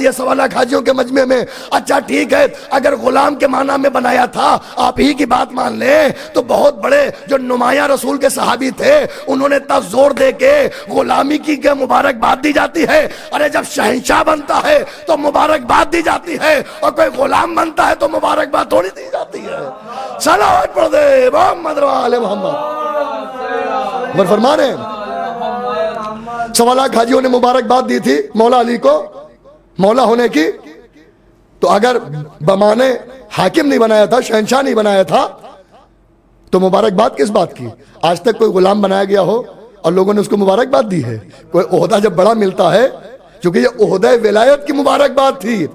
دیا سوالہ حاجیوں کے مجمع میں. اچھا ٹھیک ہے، اگر غلام کے معنی میں بنایا تھا، آپ ہی کی بات مان لیں تو بہت بڑے جو نمایاں رسول کے صحابی تھے انہوں نے تب زور دے کے غلامی کی کہ مبارکباد دی جاتی ہے. ارے جب شہنشاہ بنتا ہے تو مبارکباد دی جاتی ہے، اور کوئی غلام بنتا ہے تو مبارکباد تھوڑی دی جاتی ہے. صلوات پڑھ دے محمد و آل محمد. عمر فرما رہے ہیں سوالہ حاجیوں نے مبارکباد دی تھی مولا علی کو مولا ہونے کی. تو اگر بمانے حاکم نہیں بنایا تھا، شہنشاہ نہیں بنایا تھا، تو مبارکباد کس بات کی؟ آج تک کوئی غلام بنایا گیا ہو اور لوگوں نے اس کو مبارکباد دی ہے؟ کوئی عہدہ جب بڑا ملتا ہے، چونکہ یہ عہدہ ولایت کی مبارکباد تھی،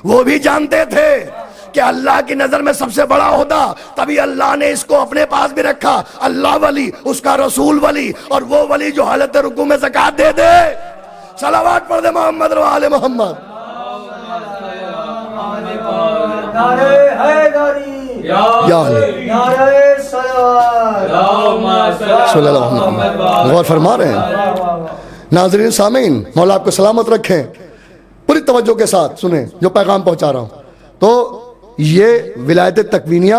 وہ بھی جانتے تھے کہ اللہ کی نظر میں سب سے بڑا عہدہ، تبھی اللہ نے اس کو اپنے پاس بھی رکھا. اللہ ولی، اس کا رسول ولی، اور وہ ولی جو حالت رکوع میں زکوٰۃ دے دے. صلوات پڑھ دے محمد و آل محمد. یا صلی اللہ علیہ وسلم. غور فرما رہے ہیں ناظرین سامعین، مولا آپ کو سلامت رکھیں. پوری توجہ کے ساتھ سنیں جو پیغام پہنچا رہا ہوں. تو یہ ولایت تکوینیہ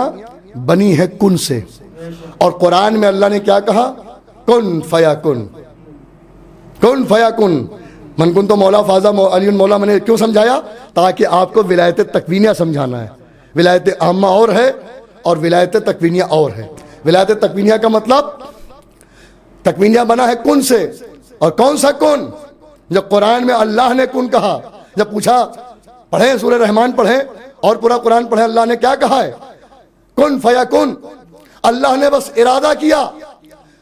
بنی ہے کن سے، اور قرآن میں اللہ نے کیا کہا؟ کن فیا کن، کن فیا کن. من کن تو مولا فاضا علی مولا. میں نے کیوں سمجھایا؟ تاکہ آپ کو ولایت تکوینیہ سمجھانا ہے. ولایت عامہ اور ہے اور ولایت تکوینیہ اور ہے. ولایت تکوینیہ کا مطلب تکوینیہ بنا ہے کن سے. اور کون سا کن؟ جب قرآن میں اللہ نے کن کہا، جب پوچھا پڑھیں سورہ رحمان پڑھیں اور پورا قرآن پڑھیں، اللہ نے کیا کہا ہے؟ کن فیا کن. اللہ نے بس ارادہ کیا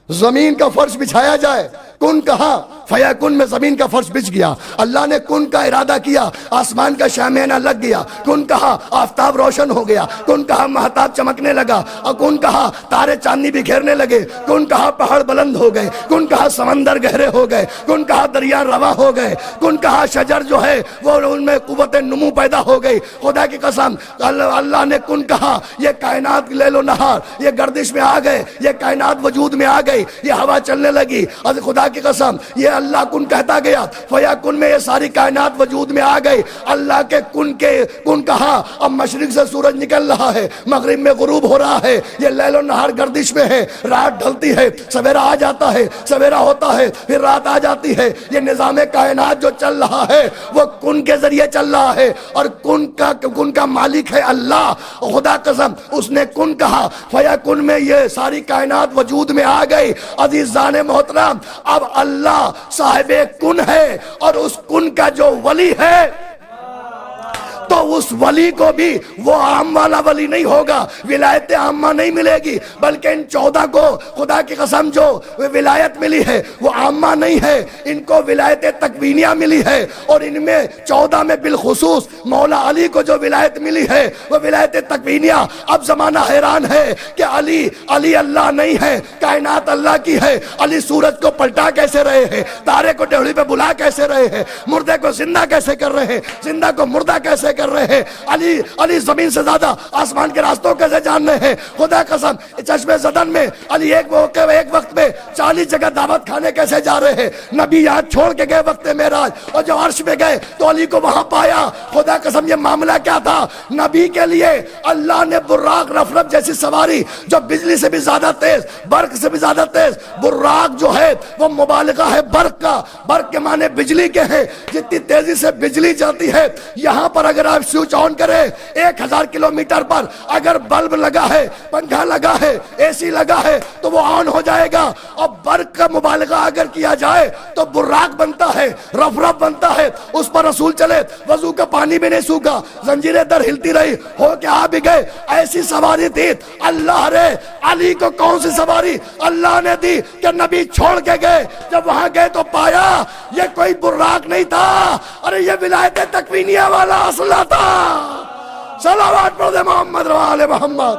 زمین کا فرش بچھایا جائے، کن کہا فیکن میں زمین کا فرش بچ گیا، اللہ نے کن کا ارادہ کیا، آسمان کا شامیانہ لگ گیا، کن کہا آفتاب روشن ہو گیا، کن کہا مہتاب چمکنے لگا، اور کن کہا تارے چاندنی بکھیرنے لگے، کن کہا پہاڑ بلند ہو گئے، کن کہا سمندر گہرے ہو گئے، کن کہا دریا رواں ہو گئے، کن کہا شجر جو ہے وہ ان میں قوت نمو پیدا ہو گئی۔ خدا کی قسم اللہ نے کن کہا، یہ کائنات لیل و نہار یہ گردش میں آ گئے، یہ کائنات وجود میں آ گئی، یہ ہوا چلنے لگی، اور خدا کی قسم یہ اللہ کن کہتا گیا، فیکن میں یہ ساری کائنات وجود میں آ گئی۔ اللہ کے کن کہا، اب مشرق سے سورج نکل رہا ہے، مغرب میں غروب ہو رہا ہے، یہ لیل و نہار گردش میں ہے، رات ڈھلتی ہے، سویرا آ جاتا ہے، سویرا ہوتا ہے، پھر رات آ جاتی ہے، یہ نظام کائنات جو چل رہا ہے وہ کن کے ذریعے چل رہا ہے، اور کن کا مالک ہے اللہ۔ خدا قسم اس نے کن کہا، فیکن میں یہ ساری کائنات وجود میں آ گئی۔ عزیزان محترم، اب اللہ صاحب کن ہے، اور اس کن کا جو ولی ہے تو اس ولی کو بھی وہ عام والا ولی نہیں ہوگا، ولایت عامہ نہیں ملے گی، بلکہ ان 14 کو خدا کی قسم جو ولایت ملی ہے وہ عامہ نہیں ہے، ان کو ولایت تکوینیہ ملی ہے، اور ان میں 14 میں بالخصوص مولا علی کو جو ولایت ملی ہے وہ ولایت تکوینیہ۔ اب زمانہ حیران ہے کہ علی اللہ نہیں ہے، کائنات اللہ کی ہے، علی سورج کو پلٹا کیسے رہے ہیں، تارے کو ڈیوڑی پہ بلا کیسے رہے ہیں، مردے کو زندہ کیسے کر رہے ہیں، زندہ کو مردہ کیسے کر رہے ہیں، علی زمین سے زیادہ آسمان کے راستوں کیسے جان رہے ہیں۔ خدا قسم چشمے زدن میں علی ایک وقت میں 40 جگہ دعوت کھانے کیسے جا رہے ہیں، نبی یہاں چھوڑ کے گئے وقت معراج، اور جب عرش پہ گئے تو علی کو وہاں پایا۔ خدا قسم یہ معاملہ کیا تھا، نبی کے لیے اللہ نے براق رفرف جیسی سواری جو بجلی سے بھی زیادہ تیز، برق سے بھی زیادہ تیز، براق جو ہے وہ مبالغہ ہے برق کا، برق کے معنی بجلی کے ہیں، جتنی تیزی سے بجلی جاتی ہے، یہاں پر اگر آپ سوئچ آن کرے 1000 کلومیٹر پر اگر بلب لگا ہے، پنکھا لگا ہے، اے سی لگا ہے تو وہ آن ہو جائے گا، اور برق کا مبالغہ اگر کیا جائے تو براق بنتا ہے، رفرف بنتا ہے، اس پر رسول چلے، وضو کا پانی بھی نہیں سوکھا، زنجیریں در ہلتی رہی، ہو کے آ بھی گئے، ایسی سواری تھی۔ اللہ نے علی کو کون سی سواری اللہ نے دی کہ نبی چھوڑ کے گئے، جب وہاں گئے تو پایا یہ کوئی براق نہیں تھا، ارے یہ ولایت تکوینیہ والا اصلہ تھا۔ صلوات پڑھ دے محمد و آل محمد۔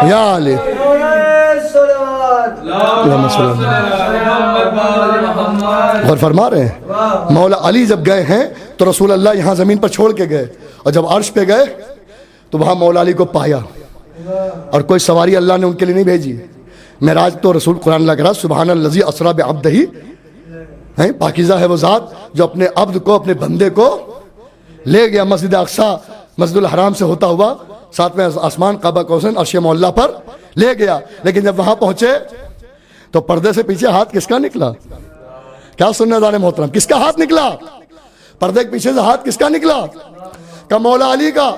یا علی اور فرما رہے ہیں مولا علی جب گئے ہیں تو رسول اللہ یہاں زمین پر چھوڑ کے گئے، اور جب عرش پہ گئے تو وہاں مولا علی کو پایا، اور کوئی سواری اللہ نے ان کے لیے نہیں بھیجی۔ معراج تو رسول قرآن اللہ کرا، سبحان الذی اسری بعبدہ، پاکیزہ ہے وہ ذات جو اپنے عبد کو، اپنے بندے کو لے گیا مسجد اقصیٰ، مسجد الحرام سے ہوتا ہوا 7ویں آسمان قاب قوسین عرش معلیٰ پر لے گیا، لیکن جب وہاں پہنچے تو پردے سے پیچھے ہاتھ کس کا نکلا؟ کیا سننے والے محترم، کس کا ہاتھ نکلا؟ پردے کے پیچھے سے ہاتھ کس کا نکلا؟ کہ مولا علی کا۔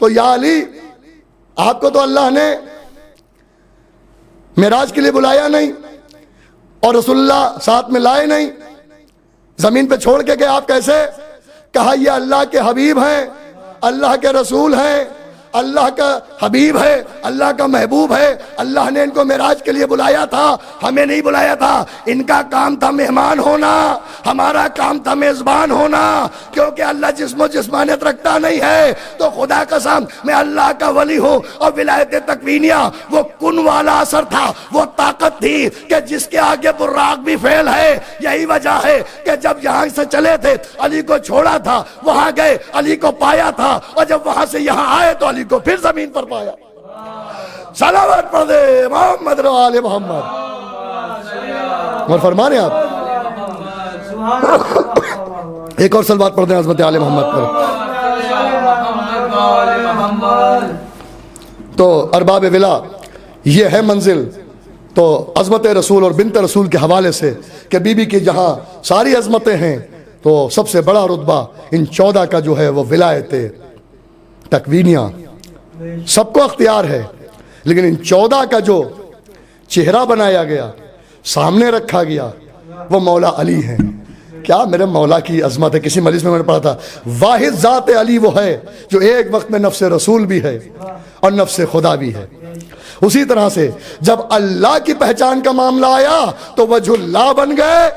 تو یا علی، آپ کو تو اللہ نے معراج کے لیے بلایا نہیں، اور رسول اللہ ساتھ میں لائے نہیں، زمین پہ چھوڑ کے گئے، آپ کیسے؟ کہا یہ اللہ کے حبیب ہیں، اللہ کے رسول ہیں، اللہ کا حبیب ہے، اللہ کا محبوب ہے، اللہ نے ان کو معراج کے لیے بلایا تھا، ہمیں نہیں بلایا تھا۔ ان کا کام تھا مہمان ہونا، ہمارا کام تھا میزبان ہونا، کیونکہ اللہ جسم و جسمانیت رکھتا نہیں ہے۔ تو خدا قسم میں اللہ کا ولی ہوں، اور ولایت تکوینیہ وہ کن والا اثر تھا، وہ طاقت تھی کہ جس کے آگے براق بھی فیل ہے۔ یہی وجہ ہے کہ جب یہاں سے چلے تھے علی کو چھوڑا تھا، وہاں گئے علی کو پایا تھا، اور جب وہاں سے یہاں آئے تو علی کو پھر زمین پر پایا۔ صلوات پڑھ دے محمد و آل محمد۔ اور فرما رہے آپ ایک اور صلوات پڑھ دیں عظمت آل محمد پر۔ تو ارباب ولا یہ ہے منزل، تو عظمت رسول اور بنت رسول کے حوالے سے کہ بی بی کی جہاں ساری عظمتیں ہیں، تو سب سے بڑا رتبہ ان 14 کا جو ہے وہ ولایت تکوینیہ، سب کو اختیار ہے، لیکن ان 14 کا جو چہرہ بنایا گیا، سامنے رکھا گیا، وہ مولا علی ہیں۔ کیا میرے مولا کی عظمت ہے. کسی مجلس میں نے پڑھا تھا واحد ذات علی وہ ہے جو ایک وقت میں نفس رسول بھی ہے اور نفس خدا بھی ہے. اسی طرح سے جب اللہ کی پہچان کا معاملہ آیا تو وجہ اللہ بن گئے,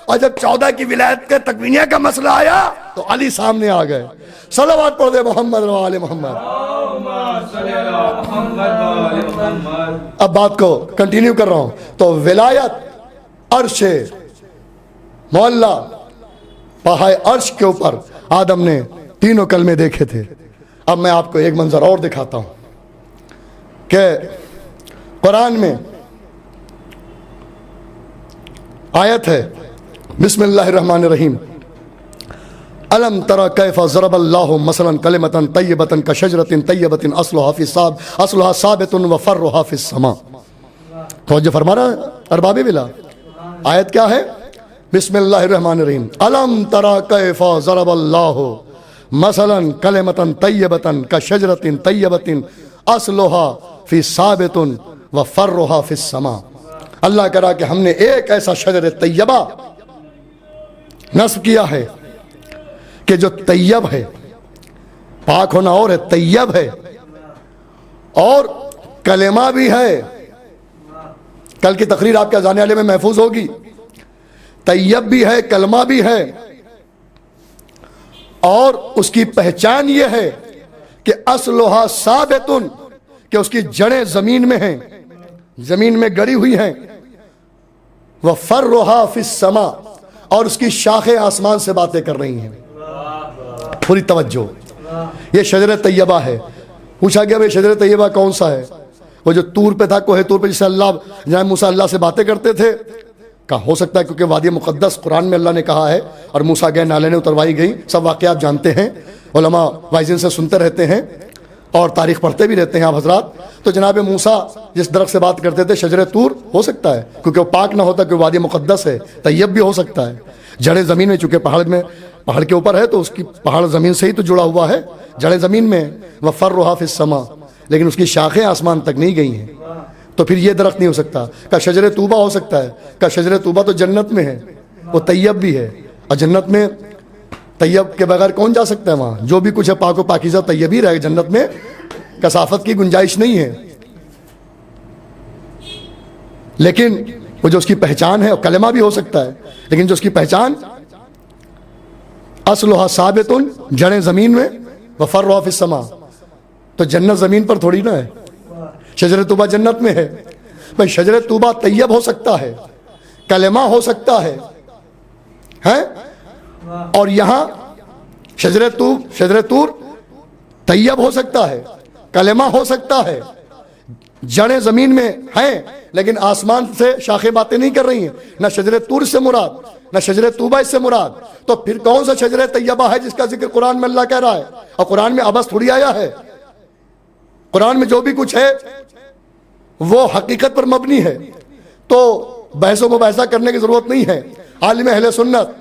اور جب 14 کی ولایت کے تکوینیہ کا مسئلہ آیا تو علی سامنے آ گئے. صلوات پڑھ دے محمد و آل محمد. اب بات کو کنٹینیو کر رہا ہوں. تو ولایت عرش معلا پہائے عرش کے اوپر آدم نے تینوں کلمے دیکھے تھے. اب میں آپ کو ایک منظر اور دکھاتا ہوں کہ قرآن میں آیت ہے بسم اللہ الرحمن الرحیم الم تری کیف ضرب اللہ مثلا کلمۃ طیبۃ کشجرۃ طیبۃ اصلها ثابت وفرعها فی السماء. توجہ فرما رہا ہے ارباب بلا. آیت کیا ہے؟ بسم اللہ الرحمن الرحیم الم تری کیف ضرب اللہ مثلا کلمۃ طیبۃ کشجرۃ طیبۃ اصلها فی ثابت وفرعها فی السماء. اللہ کرا کہ ہم نے ایک ایسا شجر طیبہ نصب کیا ہے کہ جو طیب ہے, پاک ہونا اور ہے, طیب ہے اور کلمہ بھی ہے. کل کی تقریر آپ کے اذان والے میں محفوظ ہوگی. طیب بھی ہے, کلمہ بھی ہے, اور اس کی پہچان یہ ہے کہ اصلها ثابت, کہ اس کی جڑیں زمین میں ہیں, زمین میں گڑی ہوئی ہیں. وفرعها فی السماء, اور اس کی شاخیں آسمان سے باتیں کر رہی ہیں. پوری توجہ, یہ شجر طیبہ ہے. پوچھا گیا بھائی شجر طیبہ کون سا ہے؟ وہ جو طور پہ تھا, کوہ طور پہ, جسے اللہ جناب موسیٰ اللہ سے باتیں کرتے تھے. کہا ہو سکتا ہے کیونکہ وادی مقدس قرآن میں اللہ نے کہا ہے, اور موسیٰ گئے, نالے نے اتروائی گئی. سب واقعات جانتے ہیں, علماء وائزین سے سنتے رہتے ہیں اور تاریخ پڑھتے بھی رہتے ہیں آپ حضرات. تو جناب موسیٰ جس درخت سے بات کرتے تھے شجر طور ہو سکتا ہے کیونکہ وہ پاک نہ ہوتا, کیونکہ وادی مقدس ہے. طیب بھی ہو سکتا ہے. جڑیں زمین میں, چونکہ پہاڑ کے اوپر ہے تو اس کی پہاڑ زمین سے ہی تو جڑا ہوا ہے, جڑیں زمین میں. وفرعها فی السماء, لیکن اس کی شاخیں آسمان تک نہیں گئی ہیں. تو پھر یہ درخت نہیں ہو سکتا. کا شجر طوبہ ہو سکتا ہے. کا شجر طوبہ تو جنت میں ہے, وہ طیب بھی ہے, اور جنت میں طیب کے بغیر کون جا سکتا ہے وہاں؟ جو بھی کچھ ہے پاک و پاکیزہ طیب ہی رہے. جنت میں کثافت کی گنجائش نہیں ہے. لیکن وہ جو اس کی پہچان ہے, اور کلمہ بھی ہو سکتا ہے, لیکن جو اس کی پہچان اصلها ثابت, جڑیں زمین میں, وفرعها فی السماء. تو جنت زمین پر تھوڑی نہ ہے, شجر طوبہ جنت میں ہے. بھائی شجر طوبہ طیب ہو سکتا ہے, کلمہ ہو سکتا ہے, اور یہاں شجر طور طیب ہو سکتا ہے, کلمہ ہو سکتا ہے, جڑیں زمین میں ہیں لیکن آسمان سے شاخیں باتیں نہیں کر رہی ہیں. نہ شجر طور سے مراد, نہ شجر طوبہ اس سے مراد. تو پھر کون سا شجر طیبہ ہے جس کا ذکر قرآن میں اللہ کہہ رہا ہے؟ اور قرآن میں عبث تھوڑی آیا ہے. قرآن میں جو بھی کچھ ہے وہ حقیقت پر مبنی ہے, تو بحث و مباحثہ کرنے کی ضرورت نہیں ہے. عالم اہل سنت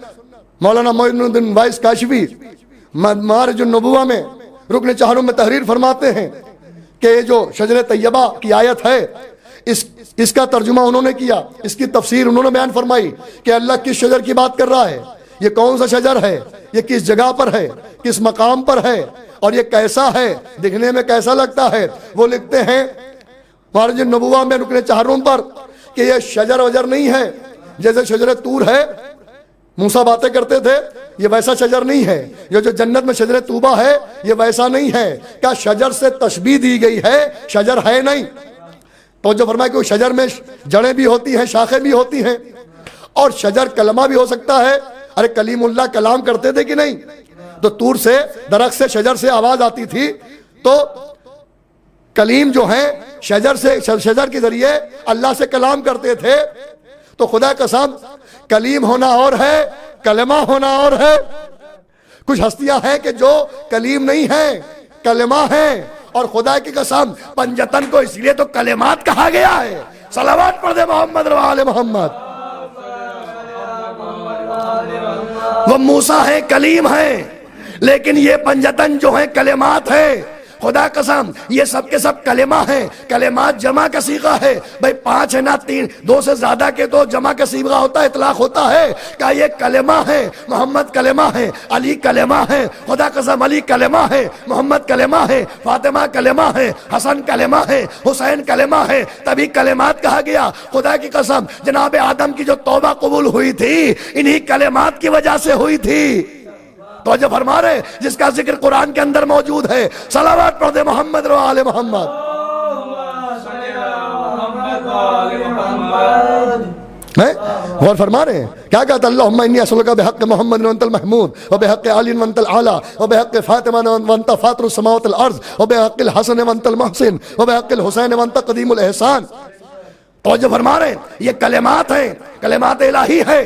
مولانا معین الدین وائس کاشفی معارج النبوہ میں رکن چہاروں میں تحریر فرماتے ہیں کہ یہ جو شجر طیبہ کی آیت ہے اس کا ترجمہ انہوں نے کیا, اس کی تفسیر انہوں نے بیان فرمائی کہ اللہ کس شجر کی بات کر رہا ہے, یہ کون سا شجر ہے, یہ کس جگہ پر ہے, کس مقام پر ہے, اور یہ کیسا ہے, دکھنے میں کیسا لگتا ہے. وہ لکھتے ہیں معارج النبوہ میں رکن چہاروں پر کہ یہ شجر وجر نہیں ہے جیسے شجر طور ہے, موسیٰ باتیں کرتے تھے, یہ ویسا شجر نہیں ہے. یہ جو جنت میں شجر طوبہ ہے یہ ویسا نہیں ہے. کیا شجر سے تشبیہ دی گئی ہے, شجر ہے نہیں. تو جو فرمایا کہ شجر میں جڑیں بھی ہوتی ہیں, شاخیں بھی ہوتی ہیں, اور شجر کلمہ بھی ہو سکتا ہے. ارے کلیم اللہ کلام کرتے تھے کہ نہیں؟ تو طور سے, درخت سے, شجر سے آواز آتی تھی. تو کلیم جو ہیں شجر سے, شجر کے ذریعے اللہ سے کلام کرتے تھے. تو خدا قسم کلیم ہونا اور ہے, کلمہ ہونا اور ہے. کچھ ہستیاں ہیں کہ جو کلیم نہیں ہیں, کلمہ ہیں. اور خدا کی قسم پنجتن کو اس لیے تو کلمات کہا گیا ہے. صلوات پڑھ دے محمد و آل محمد. وہ موسیٰ ہیں, کلیم ہیں, لیکن یہ پنجتن جو ہیں کلمات ہیں. خدا قسم یہ سب کے سب کلمہ ہیں، کلمات جمع کا صیغہ ہے بھائی، 5 ہے نا 3، 2 سے زیادہ کے تو جمع کا صیغہ ہوتا ہے، اطلاق ہوتا ہے کہ یہ کلمہ ہے، محمد کلمہ ہے، علی کلمہ ہے، خدا قسم علی کلمہ ہے، محمد کلمہ ہے، فاطمہ کلمہ ہے، حسن کلمہ ہے، حسین کلمہ ہے، تبھی کلمات کہا گیا۔ خدا کی قسم جناب آدم کی جو توبہ قبول ہوئی تھی انہی کلمات کی وجہ سے ہوئی تھی۔ توجہ فرما رہے، جس کا ذکر قرآن کے اندر موجود ہے، صلوات پڑھ دے محمد و آل محمد۔ غور فرما رہے ہیں کیا کہتا؟ اللہم انی اسألک بحق محمد وانت المحمود وبحق علی وانت العلا وبحق فاطمہ وانت فاطر السماوات والارض وبحق الحسن وانت المحسن وبحق الحسین وانت قدیم الاحسان۔ توجہ فرما رہے ہیں، یہ کلمات ہیں، کلمات الہی ہے۔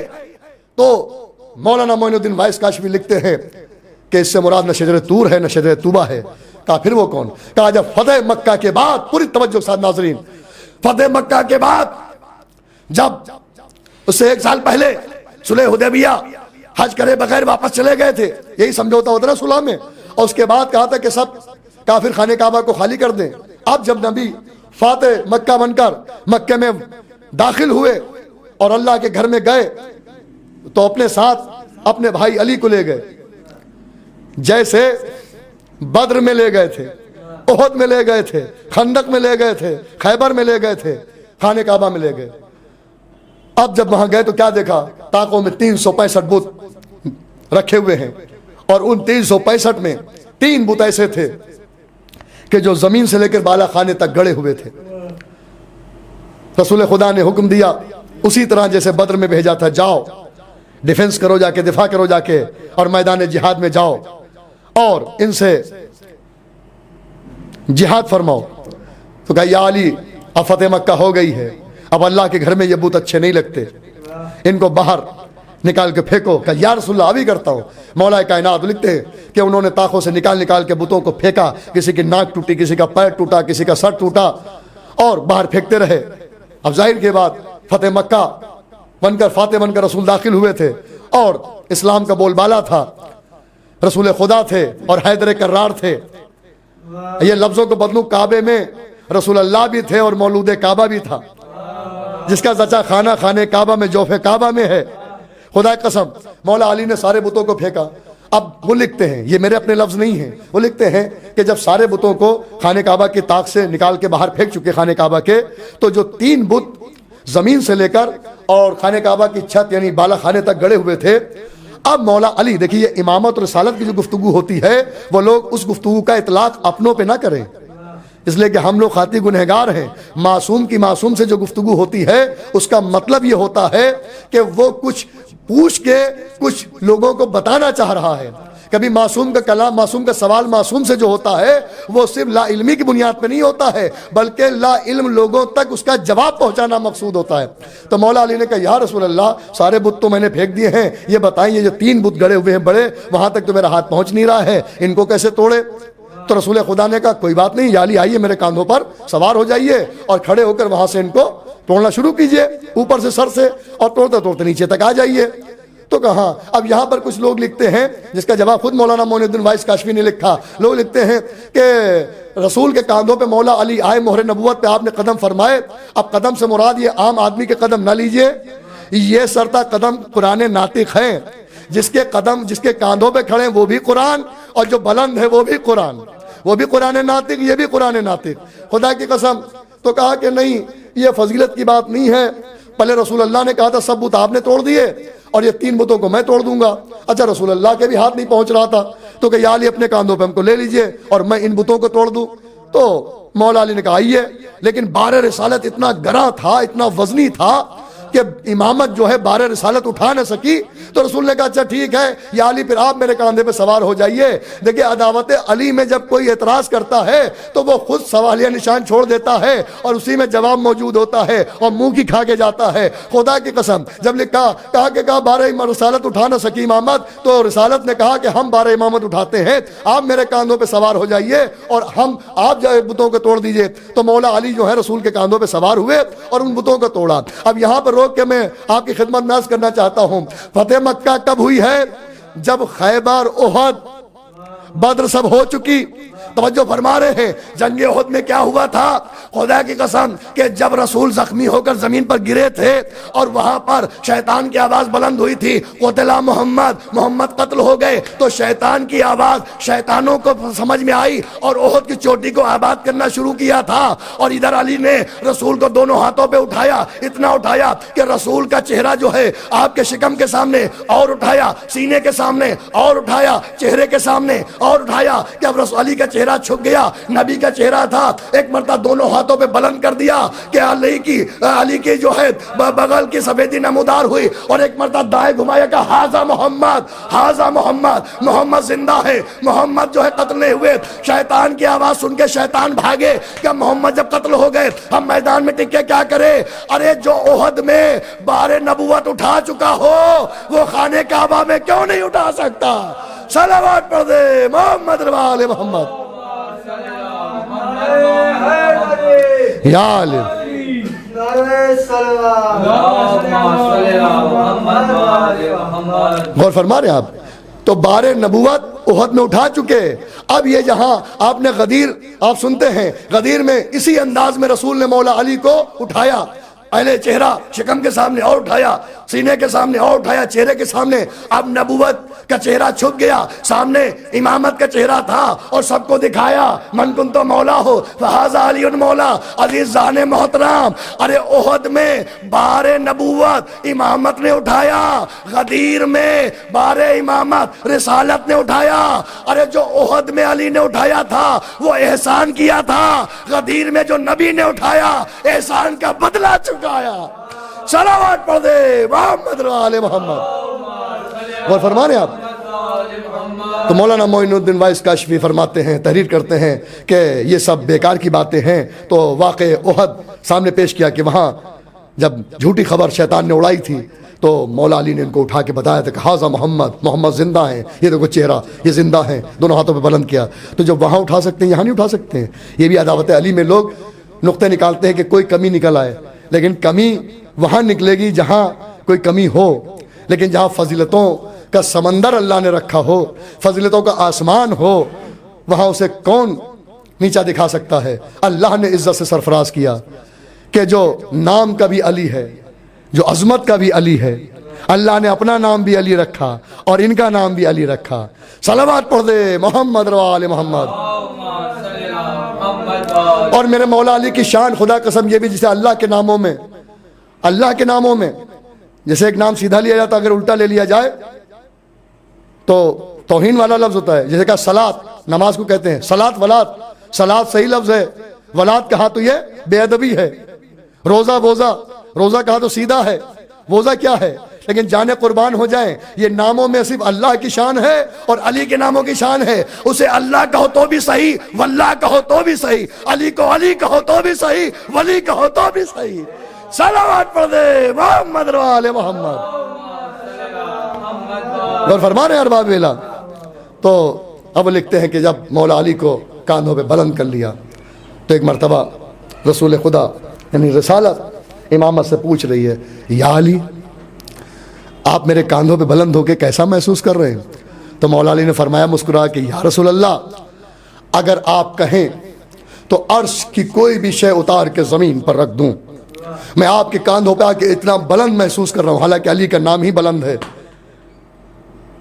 تو مولانا معین الدین وائس کاشفی لکھتے ہیں کہ اس سے مراد نہ شجر طور ہے نہ شجر طوبہ ہے۔ کہا پھر وہ کون؟ کہا جب فتح مکہ کے بعد، پوری توجہ کے ساتھ ناظرین، فتح مکہ کے بعد جب اس سے 1 سال پہلے صلح حدیبیہ حج کرے بغیر واپس چلے گئے تھے، یہی سمجھوتا ہوتا نا صلح میں، اور اس کے بعد کہا تھا کہ سب کافر خانہ کعبہ کو خالی کر دیں۔ اب جب نبی فاتح مکہ بن کر مکہ میں داخل ہوئے اور اللہ کے گھر میں گئے تو اپنے ساتھ اپنے بھائی علی کو لے گئے، جیسے بدر میں لے گئے تھے، احد میں لے گئے تھے، خندق میں لے گئے تھے، خیبر میں لے گئے تھے، خانہ کعبہ میں لے گئے۔ اب جب وہاں گئے تو کیا دیکھا؟ طاقوں میں 365 بت رکھے ہوئے ہیں، اور ان 365 میں 3 بت ایسے تھے کہ جو زمین سے لے کر بالا خانے تک گڑے ہوئے تھے۔ رسول خدا نے حکم دیا اسی طرح جیسے بدر میں بھیجا تھا، جاؤ ڈیفنس کرو، جا کے دفاع کرو، جا کے اور میدان جہاد میں جاؤ اور ان سے جہاد فرماؤ۔ تو کہا یا علی اب فتح مکہ ہو گئی ہے، اب اللہ کے گھر میں یہ بت اچھے نہیں لگتے، ان کو باہر نکال کے پھینکو۔ کہا یا رسول اللہ ابھی کرتا ہوں۔ مولا کائنات لکھتے ہیں کہ انہوں نے طاقوں سے نکال کے بتوں کو پھینکا، کسی کی ناک ٹوٹی، کسی کا پیر ٹوٹا، کسی کا سر ٹوٹا، اور باہر پھینکتے رہے۔ اب ظاہر کے بعد فتح مکہ بن کر فاتح بن کر رسول داخل ہوئے تھے، اور اسلام کا بول بالا تھا، رسول خدا تھے اور حیدر کرار تھے۔ یہ لفظوں کو بدلوں، کعبے میں رسول اللہ بھی تھے اور مولود کعبہ بھی تھا، جس کا زچہ خانہ کعبہ میں جوف کعبہ میں ہے۔ خدا کی قسم مولا علی نے سارے بتوں کو پھینکا۔ اب وہ لکھتے ہیں، یہ میرے اپنے لفظ نہیں ہیں، وہ لکھتے ہیں کہ جب سارے بتوں کو خانہ کعبہ کی طاق سے نکال کے باہر پھینک چکے خانہ کعبہ کے، تو جو 3 بت زمین سے لے کر اور خانہ کعبہ کی چھت یعنی بالا خانے تک گڑے ہوئے تھے۔ اب مولا علی دیکھیے، امامت اور رسالت کی جو گفتگو ہوتی ہے وہ لوگ اس گفتگو کا اطلاق اپنوں پہ نہ کریں، اس لیے کہ ہم لوگ خاطی گنہگار ہیں۔ معصوم کی معصوم سے جو گفتگو ہوتی ہے اس کا مطلب یہ ہوتا ہے کہ وہ کچھ پوچھ کے کچھ لوگوں کو بتانا چاہ رہا ہے۔ کبھی معصوم کا کلام، معصوم کا سوال معصوم سے جو ہوتا ہے وہ صرف لا علمی کی بنیاد پہ نہیں ہوتا ہے، بلکہ لا علم لوگوں تک اس کا جواب پہنچانا مقصود ہوتا ہے۔ تو مولا علی نے کہا یا رسول اللہ سارے بت تو میں نے پھینک دیے ہیں، یہ بتائیں یہ جو 3 بت گڑے ہوئے ہیں بڑے، وہاں تک تو میرا ہاتھ پہنچ نہیں رہا ہے، ان کو کیسے توڑے؟ تو رسول خدا نے کہا کوئی بات نہیں، یا علی آئیے میرے کاندھوں پر سوار ہو جائیے اور کھڑے ہو کر وہاں سے ان کو توڑنا شروع کیجئے، اوپر سے سر سے، اور توڑتے توڑتے نیچے تک آ جائیے۔ تو کہاں اب یہاں پر کچھ لوگ لکھتے ہیں، جس کا جواب خود مولانا معین الدین وائس کاشفی نے لکھا، لوگ لکھتے ہیں کہ رسول کے کاندھوں پہ مولا علی آئے، مہر نبوت پہ آپ نے قدم فرمائے۔ اب قدم سے مراد یہ عام آدمی کے قدم نہ لیجئے، یہ سرتا قدم قرآن ناطق ہے، جس کے قدم جس کے کاندھوں پہ کھڑے ہیں وہ بھی قرآن، اور جو بلند ہے وہ بھی قرآن، وہ بھی قرآن ناطق، یہ بھی قرآن ناطق۔ خدا کی قسم تو کہا کہ نہیں، یہ فضیلت کی بات نہیں ہے، پہلے رسول اللہ نے کہا تھا سب بت آپ نے توڑ دیے اور یہ 3 بتوں کو میں توڑ دوں گا۔ اچھا رسول اللہ کے بھی ہاتھ نہیں پہنچ رہا تھا، تو کہ یا علی اپنے کاندھوں پہ ہم کو لے لیجئے اور میں ان بتوں کو توڑ دوں۔ تو مولا علی نے کہا آئیے، لیکن بار رسالت اتنا گراں تھا، اتنا وزنی تھا کہ امامت جو ہے بار رسالت اٹھا نہ سکی۔ تو رسول نے کہا اچھا ٹھیک ہے یا علی پھر آپ میرے کاندھے پہ سوار ہو جائیے۔ دیکھیں عداوت علی میں جب کوئی اعتراض کرتا ہے تو وہ خود سوالیہ نشان چھوڑ دیتا ہے اور اسی میں جواب موجود ہوتا ہے اور منہ کی کھا کے جاتا ہے۔ خدا کی قسم جب کہا بار رسالت اٹھا نہ سکی امامت، تو رسالت نے کہا کہ ہم بار امامت اٹھاتے ہیں، آپ میرے کاندھوں پہ سوار ہو جائیے اور آپ جو بتوں کو توڑ دیجئے۔ تو مولا علی جو ہے رسول کے کاندھوں پہ سوار ہوئے اور ان بتوں کو توڑا۔ اب یہاں پر روک کے میں آپ کی خدمت میں عرض کرنا چاہتا ہوں، فتح مکہ کب ہوئی ہے؟ جب خیبر، احد بدر سب ہو چکی. توجہ فرما رہے ہیں جنگ احد میں کیا ہوا تھا؟ خدا کی قسم کہ جب رسول زخمی ہو کر زمین پر گرے تھے اور وہاں پر شیطان کی آواز بلند ہوئی تھی، قتل محمد، محمد قتل ہو گئے، تو شیطان کی آواز شیطانوں کو سمجھ میں آئی اور احد کی چوٹی کو آباد کرنا شروع کیا تھا. اور ادھر علی نے رسول کو دونوں ہاتھوں پہ اٹھایا، اتنا اٹھایا کہ رسول کا چہرہ جو ہے آپ کے شکم کے سامنے اور اٹھایا، سینے کے سامنے اور اٹھایا، چہرے کے سامنے اور اٹھایا کہ اب رسول علی کا چہرہ چھپ گیا. نبی کا چہرہ تھا، ایک مرتبہ دونوں ہاتھوں پہ بلند کر دیا کہ علی کی جو ہے بغل کی سفیدی نمودار ہوئی، اور ایک مرتبہ دائیں گھمایا کہ ہاذا محمد، ہاذا محمد، محمد زندہ ہے، محمد جو ہے قتل نہیں ہوئے. شیطان کی آواز سن کے شیطان بھاگے کہ محمد جب قتل ہو گئے ہم میدان میں ٹک کے کیا کرے؟ ارے جو احد میں بار نبوت اٹھا چکا ہو وہ خانے کعبہ میں کیوں نہیں اٹھا سکتا؟ صلوات پڑھ دے محمد وآل محمد. یا علی غور فرما رہے ہیں آپ؟ تو بار نبوت احد میں اٹھا چکے. اب یہ جہاں آپ نے غدیر آپ سنتے ہیں، غدیر میں اسی انداز میں رسول نے مولا علی کو اٹھایا، پہلے چہرہ شکم کے سامنے اور اٹھایا، سینے کے سامنے اور اٹھایا، چہرے کے سامنے. اب نبوت کا چہرہ چھپ گیا، سامنے امامت کا چہرہ تھا اور سب کو دکھایا من کنتو مولا ہو فہذا علی مولا. عزیزان محترم، ارے احد میں بار نبوت امامت نے اٹھایا، غدیر میں بار امامت رسالت نے اٹھایا. ارے جو احد میں علی نے اٹھایا تھا وہ احسان کیا تھا، غدیر میں جو نبی نے اٹھایا احسان کا بدلہ چکایا. صلوات پڑھ دے محمد وآل محمد. غور فرما رہے ہیں آپ؟ تو مولانا معین الدین وائس کاشفی فرماتے ہیں، تحریر کرتے ہیں کہ یہ سب بیکار کی باتیں ہیں. تو واقع احد سامنے پیش کیا کہ وہاں جب جھوٹی خبر شیطان نے اڑائی تھی تو مولا علی نے ان کو اٹھا کے بتایا تھا کہ ہاذا محمد، محمد زندہ ہیں، یہ دیکھو چہرہ یہ زندہ ہیں، دونوں ہاتھوں پہ بلند کیا. تو جب وہاں اٹھا سکتے ہیں یہاں نہیں اٹھا سکتے ہیں. یہ بھی عداوت علی میں لوگ نقطے نکالتے ہیں کہ کوئی کمی نکل آئے، لیکن کمی وہاں نکلے گی جہاں کوئی کمی ہو. لیکن جہاں فضیلتوں کا سمندر اللہ نے رکھا ہو، فضیلتوں کا آسمان ہو، وہاں اسے کون نیچا دکھا سکتا ہے؟ اللہ نے عزت سے سرفراز کیا کہ جو نام کا بھی علی ہے، جو عظمت کا بھی علی ہے، اللہ نے اپنا نام بھی علی رکھا اور ان کا نام بھی علی رکھا. صلوات پڑھ دے محمد وآل محمد. اور میرے مولا علی کی شان خدا قسم یہ بھی، جسے اللہ کے ناموں میں جیسے ایک نام سیدھا لیا جاتا اگر الٹا لے لیا جائے تو توہین والا لفظ ہوتا ہے. جیسے کہ صلاۃ، نماز کو کہتے ہیں صلاۃ ولات، صلاۃ صحیح لفظ ہے، ولات کہا تو یہ بے ادبی ہے. روزہ ووزہ، روزہ کہا تو سیدھا ہے، ووزہ کیا ہے؟ لیکن جانے قربان ہو جائیں، یہ ناموں میں صرف اللہ کی شان ہے اور علی کے ناموں کی شان ہے. اسے اللہ کہو تو بھی صحیح، واللہ کہو تو بھی صحیح، علی کو علی کہو تو بھی صحیح، ولی کہو تو بھی صحیح. صلوات پڑھ دے محمد وآل محمد. غور فرما رہے ہیں ارباب ویلا؟ تو اب لکھتے ہیں کہ جب مولا علی کو کاندھوں پہ بلند کر لیا تو ایک مرتبہ رسول خدا یعنی رسالت امامت سے پوچھ رہی ہے، یا علی آپ میرے کاندھوں پہ بلند ہو کے کیسا محسوس کر رہے ہیں؟ تو مولا علی نے فرمایا مسکرا کہ یا رسول اللہ، اگر آپ کہیں تو عرش کی کوئی بھی شے اتار کے زمین پر رکھ دوں، میں آپ کے کاندھوں پہ آ کے اتنا بلند محسوس کر رہا ہوں. حالانکہ علی کا نام ہی بلند ہے.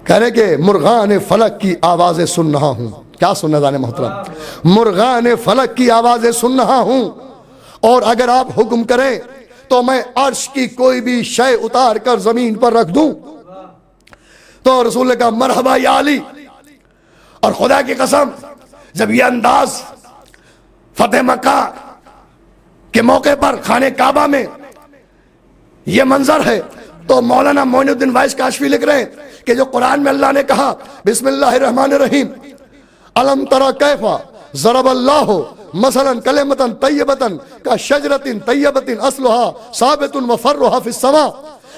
کہہ رہے کہ مرغان فلک کی آوازیں سن رہا ہوں. کیا سننا جانے محترم؟ مرغان فلک کی آوازیں سن رہا ہوں، اور اگر آپ حکم کریں تو میں عرش کی کوئی بھی شے اتار کر زمین پر رکھ دوں. تو رسول نے کہا مرحبا یا علی. اور خدا کی قسم جب یہ انداز فتح مکہ کے موقع پر خانہ کعبہ میں یہ منظر ہے تو مولانا معین الدین وائس کاشفی لکھ رہے ہیں کہ جو قرآن میں اللہ نے کہا بسم اللہ الرحمن الرحیم الم تری کیف ضرب اللہ مثلا کلمۃ طیبۃ کشجرۃ طیبۃ اصلها ثابت وفرعها فی السماء،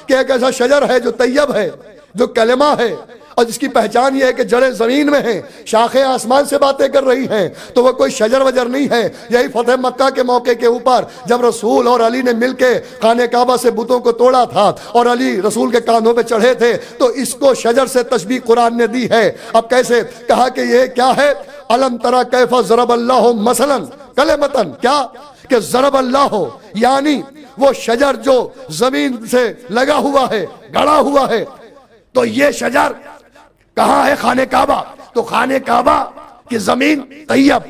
کہ ایک ایسا شجر ہے جو طیب ہے، جو کلمہ ہے اور جس کی پہچان یہ ہے کہ جڑیں زمین میں ہیں، شاخیں آسمان سے باتیں کر رہی ہیں، تو وہ کوئی شجر وجر نہیں ہے۔ یہی فتح مکہ کے موقع کے اوپر جب رسول اور علی نے مل کے خانہ کعبہ سے بتوں کو توڑا تھا اور علی رسول کے کاندھوں پہ چڑھے تھے، تو اس کو شجر سے تشبیہ قرآن نے دی ہے۔ اب کیسے؟ کہا کہ یہ کیا ہے؟ الم تری کیف ضرب اللہ مثلا کلمۃ، کیا کہ ضرب اللہ ہو، یعنی وہ شجر جو زمین سے لگا ہوا ہے، گڑا ہوا ہے، تو یہ شجر کہاں ہے؟ خانہ کعبہ۔ تو خانہ کعبہ کی زمین طیب،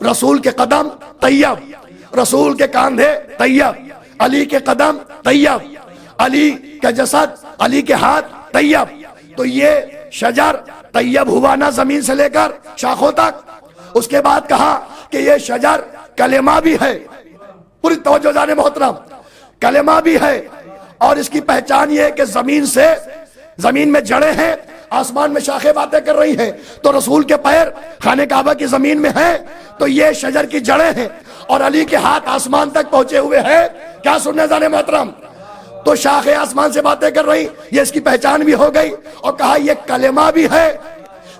رسول کے قدم طیب، رسول کے کاندھے طیب، علی کے قدم طیب، علی کا جسد، علی کے ہاتھ طیب۔ تو یہ شجر طیب ہوا نا زمین سے لے کر شاخوں تک۔ اس کے بعد کہا کہ یہ شجر کلمہ بھی ہے، پوری توجہ جانے محترم، کلمہ بھی ہے، اور اس کی پہچان یہ ہے کہ زمین میں جڑیں ہیں، آسمان میں شاخیں باتیں کر رہی ہیں، تو رسول کے پیر خانہ کعبہ کی زمین میں ہیں، تو یہ شجر کی جڑیں ہیں، اور علی کے ہاتھ آسمان تک پہنچے ہوئے ہیں۔ کیا سننے جانے محترم؟ تو شاخیں آسمان سے باتیں کر رہی، یہ اس کی پہچان بھی ہو گئی، اور کہا یہ کلمہ بھی ہے۔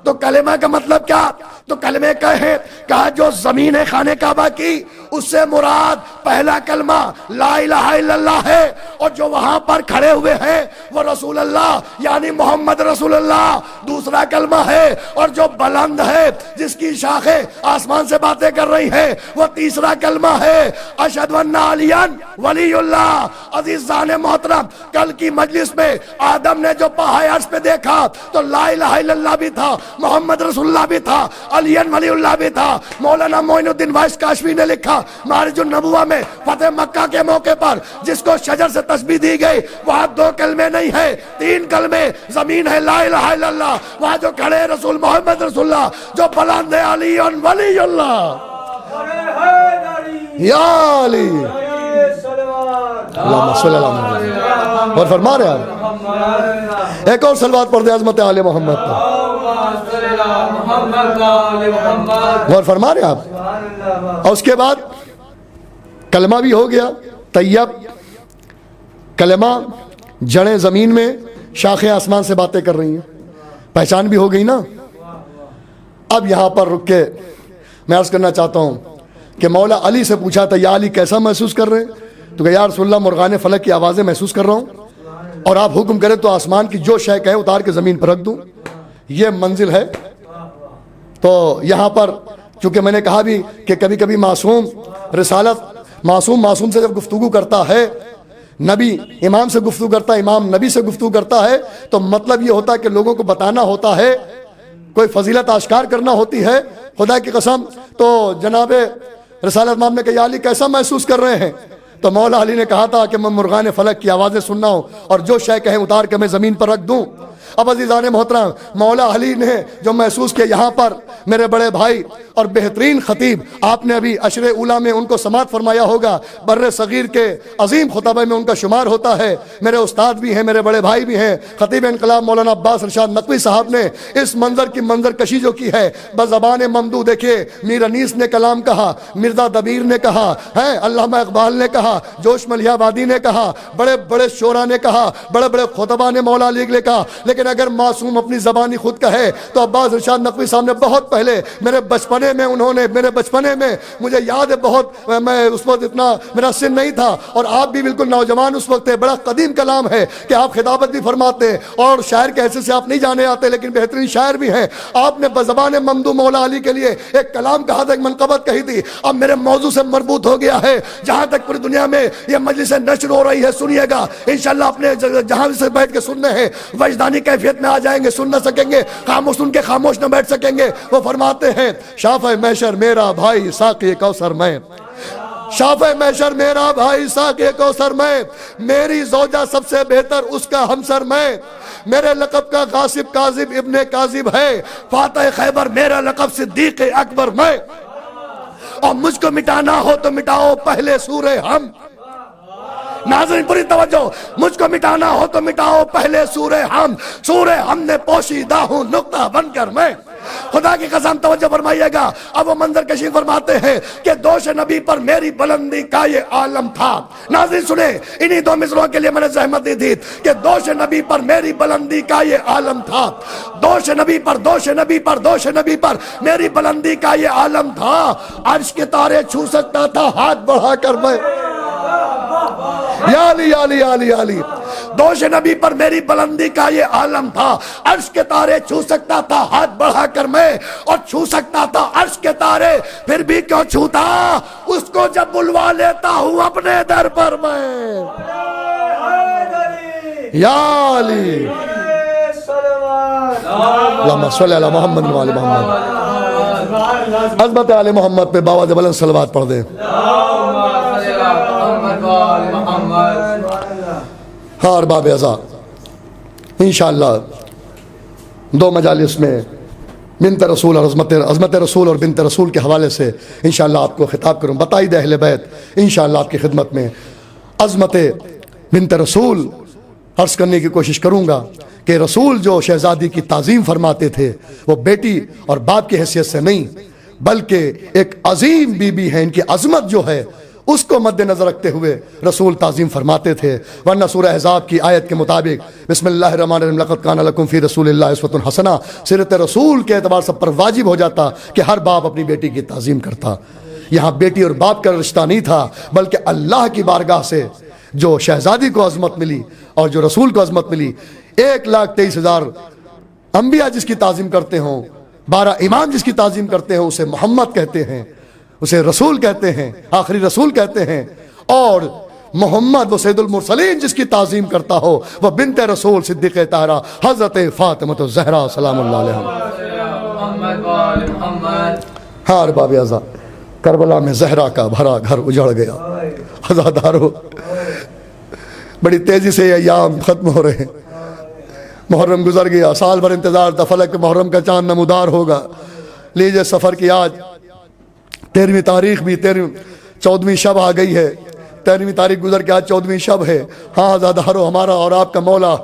تو کلمہ کا مطلب کیا؟ تو کلمے کا ہے، کہا جو زمین ہے خانہ کعبہ کی، اس سے مراد پہلا کلمہ لا الہ الا اللہ ہے، اور جو وہاں پر کھڑے ہوئے ہیں وہ رسول اللہ یعنی محمد رسول اللہ دوسرا کلمہ ہے، اور جو بلند ہے جس کی شاخیں آسمان سے باتیں کر رہی ہیں وہ تیسرا کلمہ ہے، اشہد ان علی ولی اللہ۔ عزیزان محترم، کل کی مجلس میں آدم نے جو پہاڑ عرش پہ دیکھا تو لا الہ الا اللہ بھی تھا، محمد رسول اللہ بھی تھا، علی ولی اللہ بھی تھا۔ مولانا معین الدین وائس کاشمی نے لکھا معارج النبوہ میں فتح مکہ کے موقع پر جس کو شجر سے تشبیہ دی گئی، وہاں 2 کلمے نہیں ہیں، 3 کلمے، زمین ہے لا الہ الا اللہ، وہاں جو کھڑے ہیں رسول محمد رسول اللہ، جو بلند ہے علی ولی اللہ، یا علی اللہم صلی اللہ علیہ وسلم۔ اور فرما رہے ہیں ایک اور صلوات پڑھ دے عظمت آل محمد پر، اور فرما رہے آپ۔ اور اس کے بعد کلمہ بھی ہو گیا طیب، کلمہ، جڑیں زمین میں، شاخیں آسمان سے باتیں کر رہی ہیں، پہچان بھی ہو گئی نا۔ اب یہاں پر رک کے میں عرض کرنا چاہتا ہوں کہ مولا علی سے پوچھا تھا یا علی کیسا محسوس کر رہے ہیں؟ تو کہ یا رسول اللہ مرغان فلک کی آوازیں محسوس کر رہا ہوں، اور آپ حکم کریں تو آسمان کی جو شے کہیں اتار کے زمین پر رکھ دوں، یہ منزل ہے۔ تو یہاں پر چونکہ میں نے کہا بھی کہ کبھی کبھی معصوم رسالت، معصوم سے جب گفتگو کرتا ہے، نبی امام سے گفتگو کرتا ہے، امام نبی سے گفتگو کرتا ہے، تو مطلب یہ ہوتا ہے کہ لوگوں کو بتانا ہوتا ہے، کوئی فضیلت آشکار کرنا ہوتی ہے، خدا کی قسم۔ تو جناب رسالت امام نے کہا یا علی کیسا محسوس کر رہے ہیں؟ تو مولا علی نے کہا تھا کہ میں مرغان فلک کی آوازیں سننا ہوں، اور جو شے کہیں اتار کے میں زمین پر رکھ دوں۔ اب عزیزان محترم، مولا علی نے جو محسوس کیا، یہاں پر میرے بڑے بھائی اور بہترین خطیب، آپ نے ابھی عشر اولا میں ان کو سماعت فرمایا ہوگا، بر صغیر کے عظیم خطبہ میں ان کا شمار ہوتا ہے، میرے استاد بھی ہیں، میرے بڑے بھائی بھی ہیں، خطیب انقلاب مولانا عباس ارشاد نقوی صاحب نے اس منظر کی منظر کشی جو کی ہے بزبان ممدو، دیکھیے میر انیس نے کلام کہا، مرزا دبیر نے کہا ہے، علامہ اقبال نے کہا، جوش ملیح آبادی نے کہا، بڑے بڑے شعراء نے کہا، بڑے بڑے خطبہ نے مولا علی کے لیے کہا، لیکن اگر معصوم اپنی زبانی خود کہے تو عباس ارشاد نقوی صاحب نے بہت پہلے میرے بچپنے میں مجھے یاد ہے، بہت میں اس وقت اتنا میرا سن نہیں تھا اور آپ بھی بالکل نوجوان اس وقت تھے، بڑا قدیم کلام ہے کہ آپ خطابت بھی فرماتے ہیں اور شاعر کے حیثیت سے آپ نہیں جانے آتے لیکن بہترین شاعر بھی ہیں۔ آپ نے بزبان ممدو مولا علی کے لیے ایک کلام کہا تھا، ایک منقبت کہی تھی، اب میرے موضوع سے مربوط ہو گیا ہے، جہاں تک پوری دنیا میں یہ مجلس نشر ہو رہی ہے سنیے گا انشاءاللہ، اپنے جہاں سے بیٹھ کے سننے ہیں وجدانی کیفیت میں آ جائیں گے، سن نہ سکیں گے، خاموش سن کے خاموش نہ بیٹھ سکیں گے۔ وہ فرماتے ہیں شافع محشر میرا بھائی ساقی کوثر میں، شافع محشر میرا بھائی ساقی کوثر میں، میری زوجہ سب سے بہتر اس کا ہمسر میں، میرے لقب کا غاصب کاذب ابن کاذب ہے، فاتح خیبر میرا لقب صدیق اکبر میں، اور مجھ کو مٹانا ہو تو مٹاؤ پہلے سورہ ہم۔ ناظرین پوری توجہ، مجھ کو مٹانا ہو تو مٹاؤ پہلے سورہ ہم، سورہ ہم نے پوشیدہ ہوں نقطہ بن کر میں، خدا کی قسم توجہ فرمائیے گا. اب وہ منظر کشی فرماتے ہیں کہ دوش نبی پر میری بلندی کا یہ عالم تھا. ناظرین سنیں, انہی دو مصروں کے لیے میں نے زحمت دی تھی کہ دوش نبی پر میری بلندی کا یہ عالم تھا. دوش نبی پر, دوش نبی پر, دوش نبی پر میری بلندی کا یہ عالم تھا. عرش کے تارے چھو سکتا تھا ہاتھ بڑھا کر میں. یا علی یا علی یا علی یا علی. دوش نبی پر میری بلندی کا یہ عالم تھا. عرش کے تارے چھو سکتا تھا ہاتھ بڑھا کر میں, اور چھو سکتا تھا عرش کے تارے, پھر بھی کیوں چھوتا اس کو جب بلوا لیتا ہوں اپنے در پر میں. یا علی اللہم صلی علی محمد و آل محمد. عظمت آل محمد پہ باواز بلند صلوات پڑھ دیں. ہاں ارباب عزا, انشاءاللہ دو مجالس میں بنت رسول اور عظمت رسول اور بنت رسول کے حوالے سے انشاءاللہ آپ کو خطاب کروں. بتائی دے اہل بیت انشاءاللہ آپ کی خدمت میں عظمت بنت رسول عرض کرنے کی کوشش کروں گا کہ رسول جو شہزادی کی تعظیم فرماتے تھے وہ بیٹی اور باپ کی حیثیت سے نہیں بلکہ ایک عظیم بی بی ہے. ان کی عظمت جو ہے اس کو مد نظر رکھتے ہوئے رسول تعظیم فرماتے تھے. ورنہ سورہ احزاب کی آیت کے مطابق بسم اللہ الرحمن الرحیم لقد کان لکم فی رسول اللہ اسوۃ حسنہ, سیرت رسول کے اعتبار سب پر واجب ہو جاتا کہ ہر باپ اپنی بیٹی کی تعظیم کرتا. یہاں بیٹی اور باپ کا رشتہ نہیں تھا بلکہ اللہ کی بارگاہ سے جو شہزادی کو عظمت ملی اور جو رسول کو عظمت ملی. 1,23,000 انبیاء جس کی تعظیم کرتے ہوں, 12 امام جس کی تعظیم کرتے ہیں, اسے محمد کہتے ہیں, اسے رسول کہتے ہیں, آخری رسول کہتے ہیں. اور محمد وہ سید المرسلین جس کی تعظیم کرتا ہو وہ بنت رسول صدیق طاہرہ حضرت فاطمہ الزہرا سلام اللہ علیہ. ہاں ارباب اعزا, کربلا میں زہرا کا بھرا گھر اجڑ گیا. عزادارو بڑی تیزی سے یہ ایام ختم ہو رہے ہیں. محرم گزر گیا, سال بھر انتظار تھا, فلک محرم کا چاند نمودار ہوگا. لیجئے سفر کی آج 13ویں تاریخ بھی 14ویں شب آ گئی ہے. 13ویں تاریخ گزر کے آج 14ویں شب ہے. ہاں عزادارو, ہمارا اور آپ کا مولا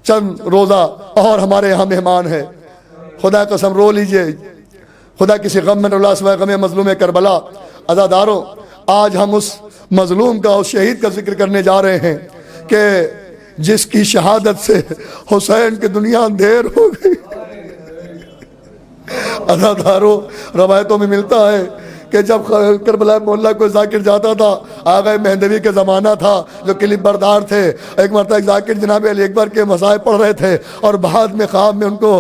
چند روزہ اور ہمارے یہاں مہمان ہے. خدا قسم رو لیجئے, خدا کسی غم میں اللہ سوائے غم مظلوم کربلا. عزادارو آج ہم اس مظلوم کا, اس شہید کا ذکر کرنے جا رہے ہیں کہ جس کی شہادت سے حسین کی دنیا اندھیر ہو گئی. عزادارو روایتوں میں ملتا ہے کہ جب کربلا محلہ کو ذاکر جاتا تھا, آغا مہدوی کے زمانہ تھا جو کلپ بردار تھے, ایک مرتبہ ایک ذاکر جناب علی اکبر کے مصائب پڑھ رہے تھے اور بعد میں خواب میں ان کو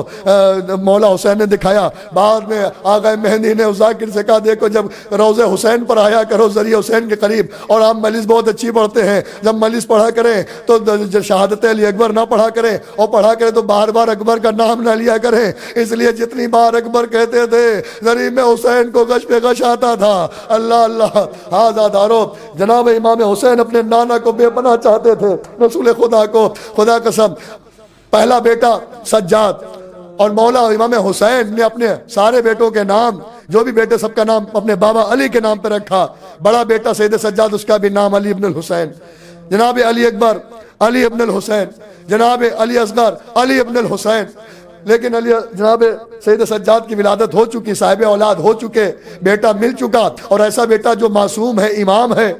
مولا حسین نے دکھایا. بعد میں آغا مہدی نے اس ذاکر سے کہا دیکھو جب روضہ حسین پر آیا کرو ذریعہ حسین کے قریب, اور آپ مجلس بہت اچھی پڑھتے ہیں, جب مجلس پڑھا کریں تو شہادت علی اکبر نہ پڑھا کریں, اور پڑھا کریں تو بار بار اکبر کا نام نہ لیا کریں. اس لیے جتنی بار اکبر کہتے تھے ذریعہ میں حسین کو غش پہ غش آتا تھا. اللہ اللہ. عزادارو جناب امام حسین اپنے نانا کو بے پناہ چاہتے تھے, رسول خدا کو. خدا قسم پہلا بیٹا سجاد, اور مولا امام حسین نے اپنے سارے بیٹوں کے نام, جو بھی بیٹے سب کا نام اپنے بابا علی کے نام پہ رکھا. بڑا بیٹا سید سجاد, اس کا بھی نام علی ابن الحسین. جناب علی اکبر علی ابن الحسین, جناب علی اصغر علی ابن الحسین. لیکن علی جناب سید سجاد کی ولادت ہو چکی, صاحب اولاد ہو چکے, بیٹا مل چکا, اور ایسا بیٹا جو معصوم ہے, امام ہے,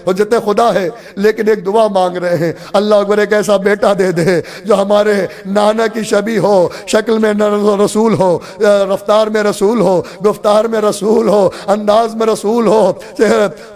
حجت خدا ہے, لیکن ایک دعا مانگ رہے ہیں, اللہ اکبر ایک ایسا بیٹا دے دے جو ہمارے نانا کی شبیہ ہو, شکل میں رسول ہو, رفتار میں رسول ہو, گفتار میں رسول ہو, انداز میں رسول ہو,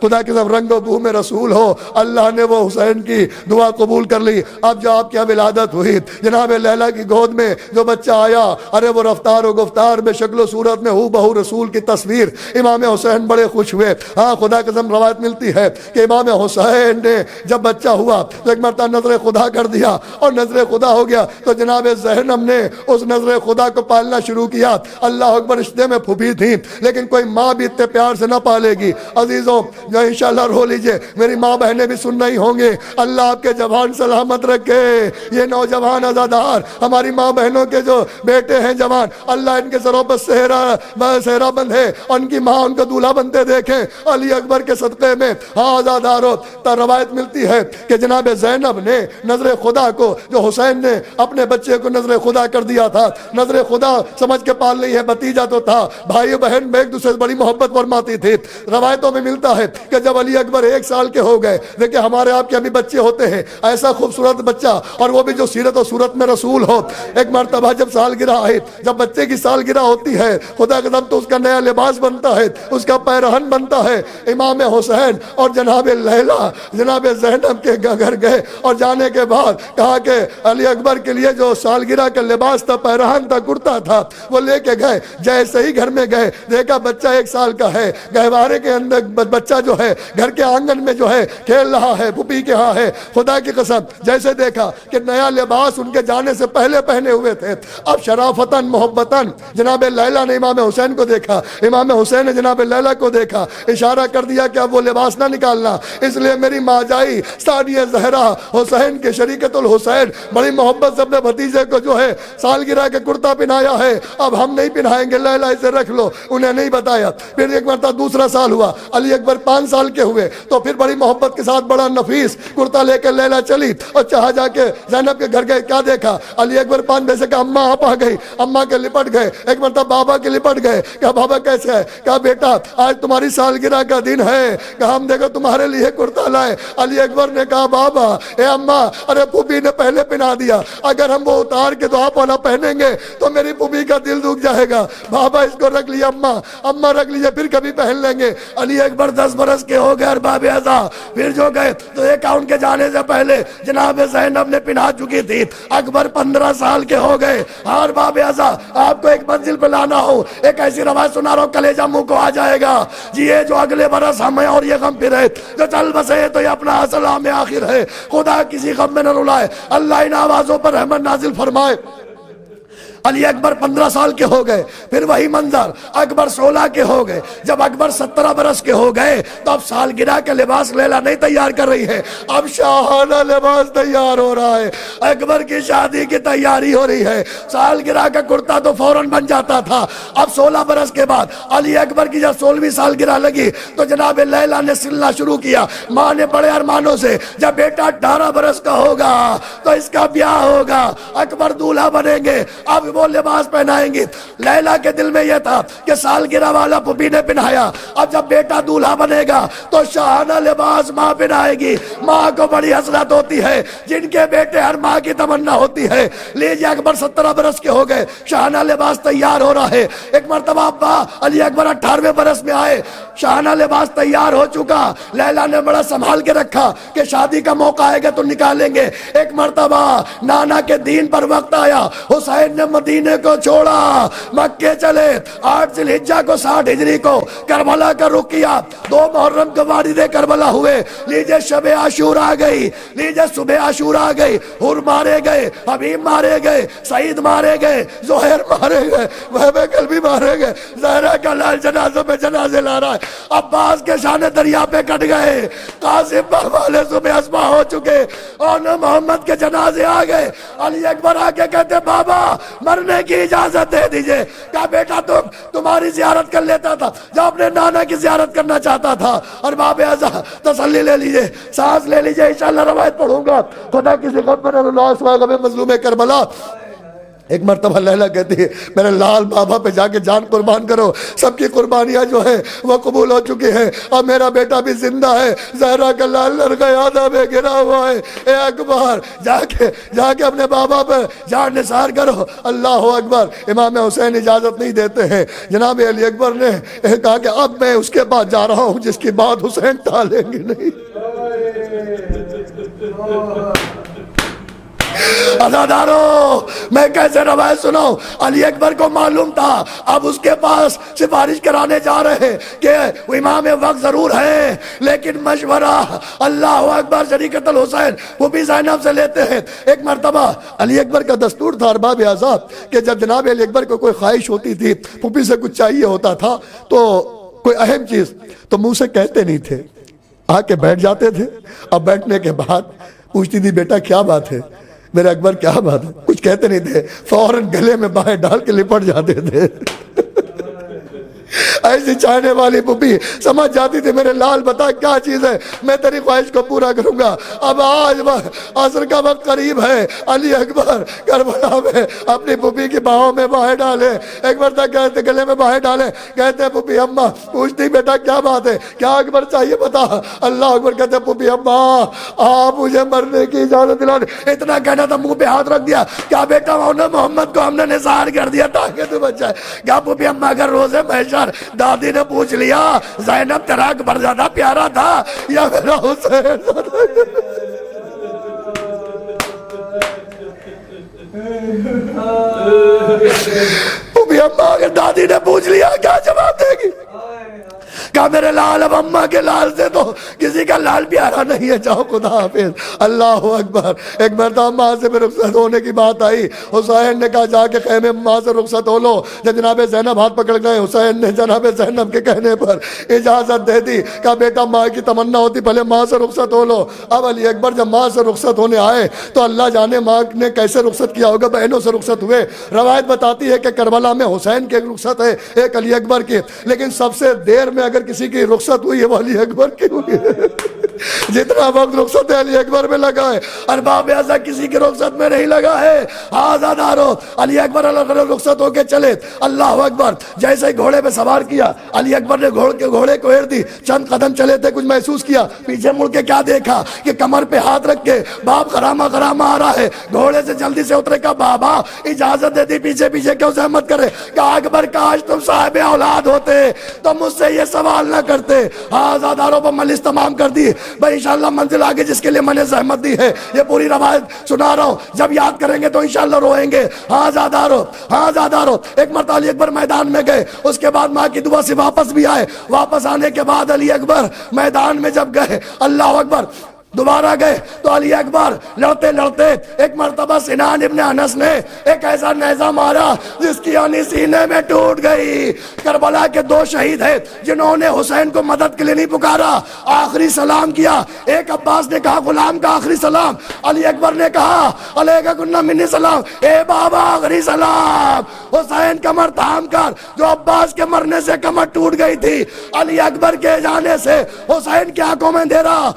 خدا کے سب رنگ و بو میں رسول ہو. اللہ نے وہ حسین کی دعا قبول کر لی. اب جو آپ کی ولادت ہوئی, جناب لیلا کی گود میں جو بچہ آیا, ارے وہ رفتار و گفتار میں, شکل و صورت میں ہو بہو رسول کی تصویر. امام حسین بڑے خوش ہوئے. ہاں خدا کے سب روایت ملتی ہے کہ امام حسین نے جب بچہ ہوا تو ایک مرتبہ نظر خدا کر دیا, اور نظر خدا ہو گیا تو جناب زینب نے اس نظر خدا کو پالنا شروع کیا. اللہ اکبر, رشتے میں پھوپھی تھی لیکن کوئی ماں بھی اتنے پیار سے نہ پالے گی. عزیزوں جو انشاءاللہ رو لیجئے, میری ماں بہنیں بھی سن رہی ہوں گے, اللہ آپ کے جوان سلامت رکھے. یہ نوجوان عزادار ہماری ماں بہنوں کے جو بیٹے ہیں جوان, اللہ ان کے سروں پر صحرا بندھے, اور ان کی ماں ان کو دولہا بنتے دیکھیں علی اکبر کے صدقے میں. ہاں عزادار دارو روایت ملتی ہے کہ جناب زینب نے نظر خدا کو، جو حسین نے اپنے بچے کو نظر خدا کر دیا تھا، نظر خدا سمجھ کے پال رہی ہے، بھتیجا تو تھا، بھائی بہن میں ایک دوسرے سے بڑی محبت فرماتی تھی۔ روایتوں میں ملتا ہے کہ جب علی اکبر 1 سال کے ہو گئے، دیکھیں ہمارے آپ کے ابھی بچے ہوتے ہیں، ایسا خوبصورت بچہ اور وہ بھی جو سیرت و صورت میں رسول ہو، ایک مرتبہ جب سالگرہ آئی، جب بچے کی سالگرہ ہوتی ہے خدا قسم تو اس کا نیا لباس بنتا ہے، اس کا پیرہن بنتا ہے۔ امام حسین اور جناب لیلا جناب زینب کے گھر گئے اور جانے کے بعد کہا کہ علی اکبر کے لیے جو سالگرہ کا لباس تھا، پیرہن تھا، کرتا تھا، وہ لے کے گئے۔ جیسے ہی گھر میں گئے دیکھا بچہ 1 سال کا ہے، گہوارے کے اندر بچہ جو ہے گھر کے آنگن میں جو ہے کھیل رہا ہے، پھوپھی کے ہاں ہے۔ خدا کی قسم جیسے دیکھا کہ نیا لباس ان کے جانے سے پہلے پہنے ہوئے تھے، اب شرافتاً محبتاً جناب لیلا نے امام حسین کو دیکھا، امام حسین نے جناب لیلا کو دیکھا، اشارہ کر دیا کہ اب وہ لباس نہ نکالنا۔ اس لیے میری ماں جائی ثانیہ زہرا حسین کے شریکت الحسین بڑی محبت سے اپنے بھتیجے کو جو ہے سالگرہ کے کرتا پہنایا ہے، اب ہم نہیں پہنائیں گے، لیلا اسے رکھ لو، انہیں نہیں بتایا۔ پھر ایک مرتبہ دوسرا سال ہوا، علی اکبر 5 سال کے ہوئے تو پھر بڑی محبت کے ساتھ بڑا نفیس کرتا لے کے لیلا چلی اور چاہا جا کے زینب کے گھر گئے، کیا دیکھا علی اکبر 5 بجے کہ اماں آپ آ گئی، اماں کے لپٹ گئے، ایک مرتبہ بابا کے لپٹ گئے، کہا بابا کیسے ہے، کہا بیٹا آج تمہاری سالگرہ کا دن ہے، کہا ہم دیکھو تمہارے لیے کرتا لائے۔ علی اکبر نے کہا بابا اے اماں، ارے پھوپھی نے پہلے پہنا دیا، اگر ہم وہ اتار کے تو آپ والا پہنیں گے تو میری پھوپھی کا دل دکھ جائے گا، بابا اس کو رکھ لیا، اماں رکھ لیجیے، پھر کبھی پہن لیں گے۔ علی اکبر 10 برس کے ہو گئے ارباب اعضاء، پھر جو گئے تو ایک ان کے جانے سے پہلے جناب زینب نے پہنا چکی تھی، اکبر 15 سال کے ہو گئے۔ ارباب اعضاء آپ کو ایک منزل پہ لانا ہو، ایک ایسی روایت سنا رہا ہوں کلیجہ منہ کو آ جائے گا، جی یہ جو اگلے برس ہمیں اور یہ غم پھر ہے، جو چل بسے تو یہ اپنا اصل عام آخر ہے، خدا کسی غم میں نہ رلائے، اللہ ان آوازوں پر رحمت نازل فرمائے۔ علی اکبر 15 سال کے ہو گئے، پھر وہی منظر اکبر 16 کے ہو گئے، جب اکبر 17 برس کے ہو گئے تو اب سالگرہ کے لباس لیلا نہیں تیار کر رہی ہے، اب شاہانہ لباس تیار ہو رہا ہے، اکبر کی شادی کی تیاری ہو رہی ہے۔ سالگرہ کا کرتا تو فوراً بن جاتا تھا، اب 16 برس کے بعد علی اکبر کی جب 16ویں سالگرہ لگی تو جناب لیلا نے سلنا شروع کیا، ماں نے بڑے ارمانوں سے جب بیٹا 18 برس کا ہوگا تو اس کا بیاہ ہوگا، اکبر دولہا بنیں گے، اب وہ لباس پہنائیں گی۔ لیلا کے دل میں یہ تھا کہ سالگرہ والا پھوپھی نے پہنایا، اب جب بیٹا دولہا بنے گا تو شاہانہ لباس ماں پہنائے گی۔ ماں کو بڑی حسرت ہوتی ہے، جن کے بیٹے ہر ماں کی تمنا ہوتی ہے۔ لیجیے اکبر 17 برس کے ہو گئے، شاہانہ لباس تیار ہو رہا ہے۔ ایک مرتبہ ابا علی اکبر 18ویں برس میں آئے، شاہانہ لباس تیار ہو چکا، لیلا نے بڑا سنبھال کے رکھا کہ شادی کا موقع آئے گا تو نکالیں گے۔ ایک مرتبہ نانا کے دین پر وقت آیا، حسین نے مدینے کو چھوڑا، مکے چلے، 8 ذی الحجہ کو 60 ہجری کو کربلا کا رخ کیا، 2 محرم کو وارد کربلا ہوئے۔ لیجئے شب عاشورہ آ گئی، لیجئے صبح عاشورہ آ گئی، حر مارے گئے، حبیب مارے گئے، سعید مارے گئے، زہیر مارے گئے، وہب قلبی مارے گئے، زہرہ کا لال جنازوں میں جنازے لا رہا ہے، عباس کے شان دریا پہ کٹ گئے، قاسم والے صبح اسما ہو چکے، اور محمد کے جنازے آ گئے۔ علی اکبر آ کے کہتے بابا مرنے کی اجازت دے دیجئے، کہا بیٹا تمہاری زیارت کر لیتا تھا جب اپنے نانا کی زیارت کرنا چاہتا تھا۔ اور باب اعضاء تسلی لے لیجئے، سانس لے لیجئے، انشاءاللہ روایت پڑھوں گا، خدا کسی غم میں نہ رلائے سوائے غم مظلوم کربلا۔ ایک مرتبہ لیلا کہتی ہے میرے لال بابا پہ جا کے جان قربان کرو، سب کی قربانیاں جو ہے وہ قبول ہو چکی ہیں، اور میرا بیٹا بھی زندہ ہے، زہرا کا لال لڑکا یادہ میں گرا ہوا ہے، اے اکبر جا کے اپنے بابا پہ جان نثار کرو۔ اللہ اکبر۔ امام حسین اجازت نہیں دیتے ہیں، جناب علی اکبر نے کہا کہ اب میں اس کے پاس جا رہا ہوں جس کی بات حسین ٹالیں گے نہیں۔ عزادارو میں کیسے روایت سناؤں، علی اکبر کو معلوم تھا اب اس کے پاس سفارش کرانے جا رہے ہیں کہ امام وقت ضرور ہے، لیکن مشورہ اللہ اکبر شریکت الحسین وہ بھی زینب سے لیتے ہیں۔ ایک مرتبہ علی اکبر کا دستور تھا ارباب اعضاء کہ جب جناب علی اکبر کو کوئی خواہش ہوتی تھی، پھوپھی سے کچھ چاہیے ہوتا تھا تو کوئی اہم چیز تو منہ سے کہتے نہیں تھے، آ کے بیٹھ جاتے تھے، اب بیٹھنے کے بعد پوچھتی تھی بیٹا کیا بات ہے، میرے اکبر کیا بات ہے، کچھ کہتے نہیں تھے، فوراً گلے میں باہیں ڈال کے لپٹ جاتے تھے۔ ایسی چاہنے والی پھوپھی سمجھ جاتی تھی میرے لال بتا کیا چیز ہے، میں تیری خواہش کو پورا کروں گا۔ اب آج عصر کا وقت قریب ہے، علی اکبر کربلا میں اپنی پھوپھی کی باہوں میں باہیں ڈالے، ایک مرتبہ کہتے گلے میں باہیں ڈالے، کہتے ہیں پھوپھی اماں، پوچھتی بیٹا کیا بات ہے، کیا اکبر چاہیے بتا۔ اللہ اکبر کہتے ہیں پھوپھی اماں آپ مجھے مرنے کی اجازت دلا دیں۔ اتنا کہنا تھا منہ پہ ہاتھ رکھ دیا، کیا بیٹا محمد کو ہم نے نثار کر دیا تاکہ تو بچ جائے۔ کیا پھوپھی اماں اگر روزے محشر دادی نے پوچھ لیا زینب تیرا اکبر زیادہ پیارا تھا یا میرا حسین؟ پھوپھی اماں اگر دادی نے پوچھ لیا کیا جواب دے گی؟ کہا میرے لال اب اماں کے لال سے تو کسی کا لال پیارا نہیں ہے، جاؤ خدا حافظ۔ اللہ اکبر۔ ایک مرتبہ ماں سے میں رخصت ہونے کی بات آئی، حسین نے کہا جا کے خیمے ماں سے رخصت ہو لو۔ جب جناب زینب ہاتھ پکڑ گئے، حسین نے جناب زینب کے کہنے پر اجازت دے دی، کہا بیٹا ماں کی تمنا ہوتی پہلے ماں سے رخصت ہو لو۔ اب علی اکبر جب ماں سے رخصت ہونے آئے تو اللہ جانے ماں نے کیسے رخصت کیا ہوگا، بہنوں سے رخصت ہوئے۔ روایت بتاتی ہے کہ کربلا میں حسین کی ایک رخصت ہے، ایک علی اکبر کی، لیکن سب سے دیر میں اگر کسی کی رخصت ہوئی ہے وہ علی اکبر کی ہوئی ہے۔ جتنا وقت رخصت علی اکبر میں لگا ہے ارباب ایسا کسی کی رخصت میں نہیں لگا ہے۔ آزادارو علی اکبر رخصت ہو کے چلے، اللہ اکبر۔ جیسے ہی گھوڑے پہ سوار کیا، علی اکبر نے گھوڑے کو ایر دی، چند قدم چلے تھے، کچھ محسوس کیا، پیچھے مڑ کے کیا دیکھا کہ کمر پہ ہاتھ رکھ کے باپ غرامہ آ رہا ہے، گھوڑے سے جلدی سے اترے، کا بابا اجازت دے دی، پیچھے پیچھے کیوں زحمت کرے؟ کہ اکبر کاش تم صاحب اولاد ہوتے تو مجھ سے یہ سوال نہ کرتے۔ آزاداروں پر مجلس تمام کر دی بھائی، انشاءاللہ منزل آگے جس کے لیے میں نے زحمت دی ہے، یہ پوری روایت سنا رہا ہوں، جب یاد کریں گے تو انشاءاللہ روئیں گے۔ آزاداروں ایک مرتبہ علی اکبر میدان میں گئے، اس کے بعد ماں کی دعا سے واپس بھی آئے، واپس آنے کے بعد علی اکبر میدان میں جب گئے، اللہ اکبر دوبارہ گئے تو علی اکبر لڑتے لڑتے ایک مرتبہ سنان ابن انس نے ایک ایسا نیزہ مارا جس کی یعنی سینے میں ٹوٹ گئی۔ کربلا کے دو شہید ہیں جنہوں نے حسین کو مدد کے لیے نہیں پکارا، آخری سلام کیا۔ ایک عباس نے کہا غلام کا آخری سلام، علی اکبر نے کہا علیکہ کنہ منی سلام، اے بابا آخری سلام۔ حسین کمر تھام کر، جو عباس کے مرنے سے کمر ٹوٹ گئی تھی، علی اکبر کے جانے سے حسین کی آنکھوں میں دے رہا،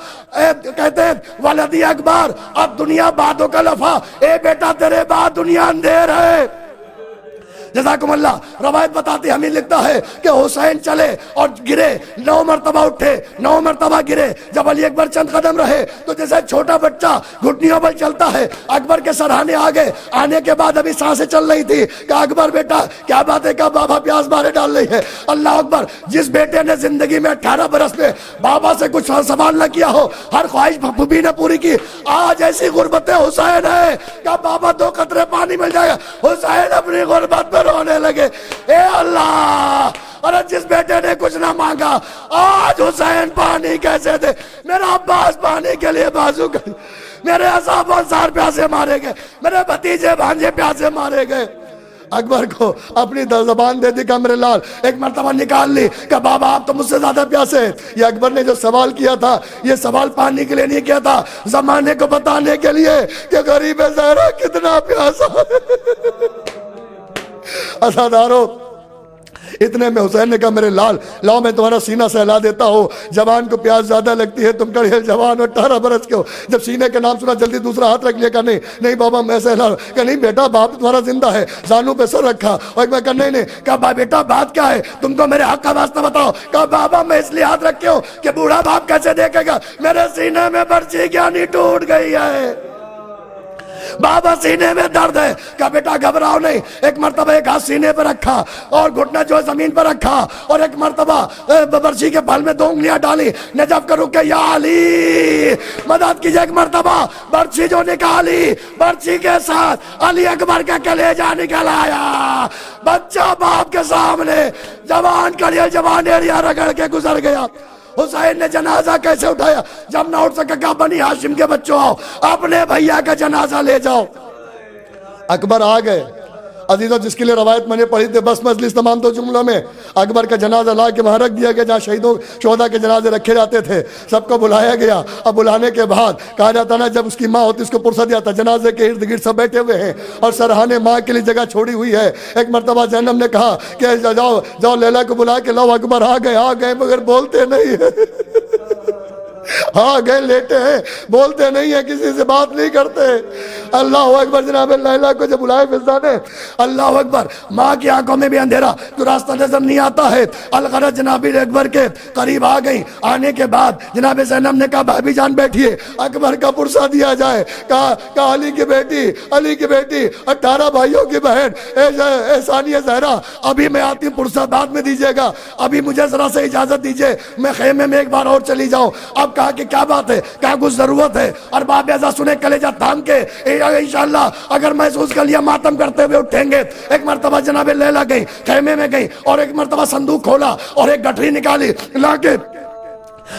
کہتے ہیں ولدی اکبر اب دنیا باتوں کا لفا، اے بیٹا تیرے بعد دنیا اندھیر ہے۔ جزاکم اللہ۔ روایت بتاتی ہمیں لکھتا ہے کہ حسین چلے اور گرے، 9 مرتبہ اٹھے، 9 مرتبہ گرے۔ جب علی اکبر چند قدم رہے تو جیسے چھوٹا بچہ گھٹنیوں پر چلتا ہے، اکبر کے سرہانے آگے آنے کے بعد ابھی سانسیں چل رہی تھی کہ اکبر بیٹا کیا بات ہے، کہ بابا پیاس مارے ڈال رہی ہے۔ اللہ اکبر۔ جس بیٹے نے زندگی میں 18 برس میں بابا سے کچھ سوال نہ کیا ہو، ہر خواہش پھوپھی نے پوری کی، آج ایسی غربت حسین ہے کہ بابا 2 قطرے پانی مل جائے گا، حسین اپنی غربت میں رونے لگے۔ اے اللہ، اور جس بیٹے نے کچھ نہ مانگا آج حسین پانی کیسے دے؟ میرا عباس پانی کے لیے بازو کر، میرے اصحاب انصار پیاسے مارے گئے، میرے بھتیجے بھانجے پیاسے مارے گئے۔ اکبر کو اپنی زبان دے دی کہ میرے لال، ایک مرتبہ نکال لی کہ بابا آپ تو مجھ سے زیادہ پیاسے ہیں۔ یہ اکبر نے جو سوال کیا تھا، یہ سوال پانی کے لیے نہیں کیا تھا، زمانے کو بتانے کے لیے کہ غریب زہرا کتنا پیاسا ہے۔ عزادارو، اتنے میں حسین نے کہا میرے لال لاؤ میں تمہارا سینہ سہلا دیتا ہوں، جوان کو پیاس زیادہ لگتی ہے، تم کڑے جوان ہو 18 برس کے ہو۔ جب سینے کے نام سنا جلدی دوسرا ہاتھ رکھ لیا کہ نہیں بابا میں سہلا، کہ نہیں بیٹا باپ تمہارا زندہ ہے، زانوں پہ سر رکھا، اور ایک میں کہا نہیں، کہا بیٹا بات کیا ہے، تم کو میرے حق کا واسطہ بتاؤ۔ کہا بابا میں اس لیے ہاتھ رکھے ہوں کہ بوڑھا باپ کیسے دیکھے گا، میرے سینے میں برچی گیانی ٹوٹ گئی ہے، بابا سینے میں درد ہے۔ کہا بیٹا گھبراؤ نہیں۔ ایک مرتبہ ایک ہاتھ سینے پر رکھا اور گھٹنا جو زمین پر رکھا، اور ایک مرتبہ برچی کے پھل میں 2 انگلیاں ڈالی، نجف کرو کہ یا علی مدد کیجئے۔ ایک مرتبہ برچی جو نکالی، برچی کے ساتھ علی اکبر کا کلیجہ نکل آیا، بچہ باپ کے سامنے، جوان کڑیل جوان ایریا رگڑ کے گزر گیا۔ حسین نے جنازہ کیسے اٹھایا؟ جب نہ اٹھ سکا کہا بنی ہاشم کے بچوں آؤ، اپنے بھیا کا جنازہ لے جاؤ۔ اکبر آ گئے، عزیزوں جس کے لیے روایت میں نے پڑھی تھی بس مجلس تمام دو جملوں میں، اکبر کا جنازہ لا کے وہاں رکھ دیا گیا جہاں شہداء کے جنازے رکھے جاتے تھے، سب کو بلایا گیا۔ اب بلانے کے بعد کہا جاتا نا جب اس کی ماں ہوتی اس کو پرسا دیا تھا، جنازے کے ارد گرد سب بیٹھے ہوئے ہیں اور سرحانے ماں کے لیے جگہ چھوڑی ہوئی ہے۔ ایک مرتبہ زینب نے کہا کہ جاؤ جاؤ لیلا کو بلا کے لاؤ، اکبر آ گئے مگر بولتے نہیں ہیں گئے لیٹے ہیں، بولتے نہیں ہیں، کسی سے بات نہیں کرتے۔ اللہ اکبر، جناب لیلا کو جب بلائے فضا نے، اللہ اکبر، ماں کی آنکھوں میں بھی اندھیرا، تو راستہ نظر نہیں آتا ہے۔ الغرض جناب اکبر کے قریب آ گئی، آنے کے بعد جناب زینب نے کہا بھابی جان بیٹھیے، اکبر کا پرسہ دیا جائے۔ کہا علی کی بیٹی 18 بھائیوں کی بہن اے ثانیہ زہرا، ابھی میں آتی ہوں، پرسہ بعد میں دیجیے گا، ابھی مجھے ذرا سے اجازت دیجیے میں خیمے میں ایک بار اور چلی جاؤں۔ اب کہا کہ کیا بات ہے، کہا کچھ ضرورت ہے، اور باب ازا سنے کلیجہ تھام کے انشاءاللہ اگر محسوس کر لیا ماتم کرتے ہوئے اٹھیں گے۔ ایک مرتبہ جناب لیلا گئی، خیمے میں گئی اور ایک مرتبہ صندوق کھولا اور ایک گٹھری نکالی لا کے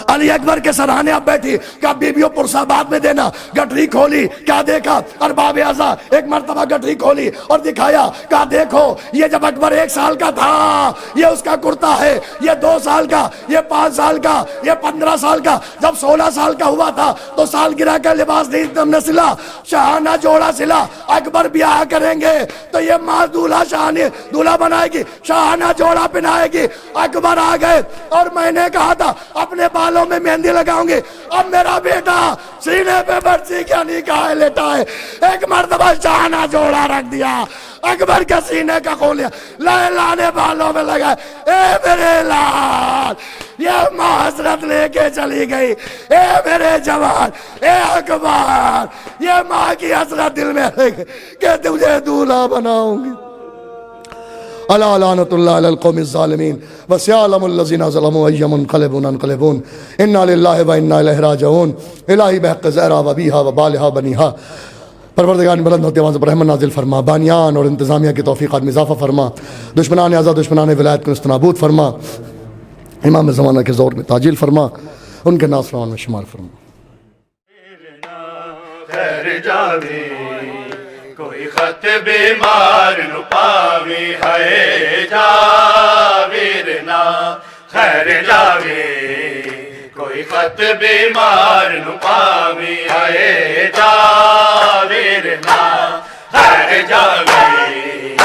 علی اکبر کے سرحانے اب بیٹھی، کہا بیبیوں پرسہ بعد میں دینا۔ گٹھری کھولی، کیا دیکھا، ارباب اعضا ایک مرتبہ گٹھری کھولی اور دکھایا، کہا دیکھو یہ جب اکبر 1 سال کا تھا یہ اس کا کرتا ہے، یہ 2 سال کا، یہ 5 سال کا، یہ 15 سال کا، جب 16 سال کا ہوا تھا تو سالگرہ کا لباس نہیں تم نے سلا، شاہانہ جوڑا سلا۔ اکبر بیاہ کریں گے تو یہ ماں دولہا بنائے گی، شاہانہ جوڑا پہنائے گی۔ اکبر آ گئے اور میں نے کہا تھا اپنے بالوں میں مہندی لگاؤں گی، اب میرا بیٹا سینے پہ برچی کیا نہیں کہا ہے لیٹا ہے، ایک مرتبہ شاہانہ جوڑا رکھ دیا، اکبر کے سینے کا کھولیا، لیلا نے بالوں میں لگا، اے میرے لال، یہ ماں حسرت لے کے چلی گئی، اے میرے جوان، اے اکبر، یہ ماں کی حسرت دل میں رہ گئی کہ تجھے دولہا بناؤں گی۔ الا لعنت اللہ علی القوم الظالمین وسيعلم الذين ظلموا أي منقلب ينقلبون انا للہ و انا الیہ راجعون۔ الہی بحق زہرا و بیہا و بالہا بنیہا، پروردگار بلند ہوتے آواز پر رحمت نازل فرما، بانیان اور انتظامیہ کی توفیقات میں اضافہ فرما، دشمنان اعضا دشمنان ولایت کو نابود فرما، امام زمانہ کے زور میں تاجیل فرما، ان کے ناصران میں شمار فرما۔ خیر جاوی کوئی خط بیمار نو پاوی ہے جاویرنا، خیر جاوی کوئی خط بیمار نو پاوی ہے جاویرنا، خیر جاوی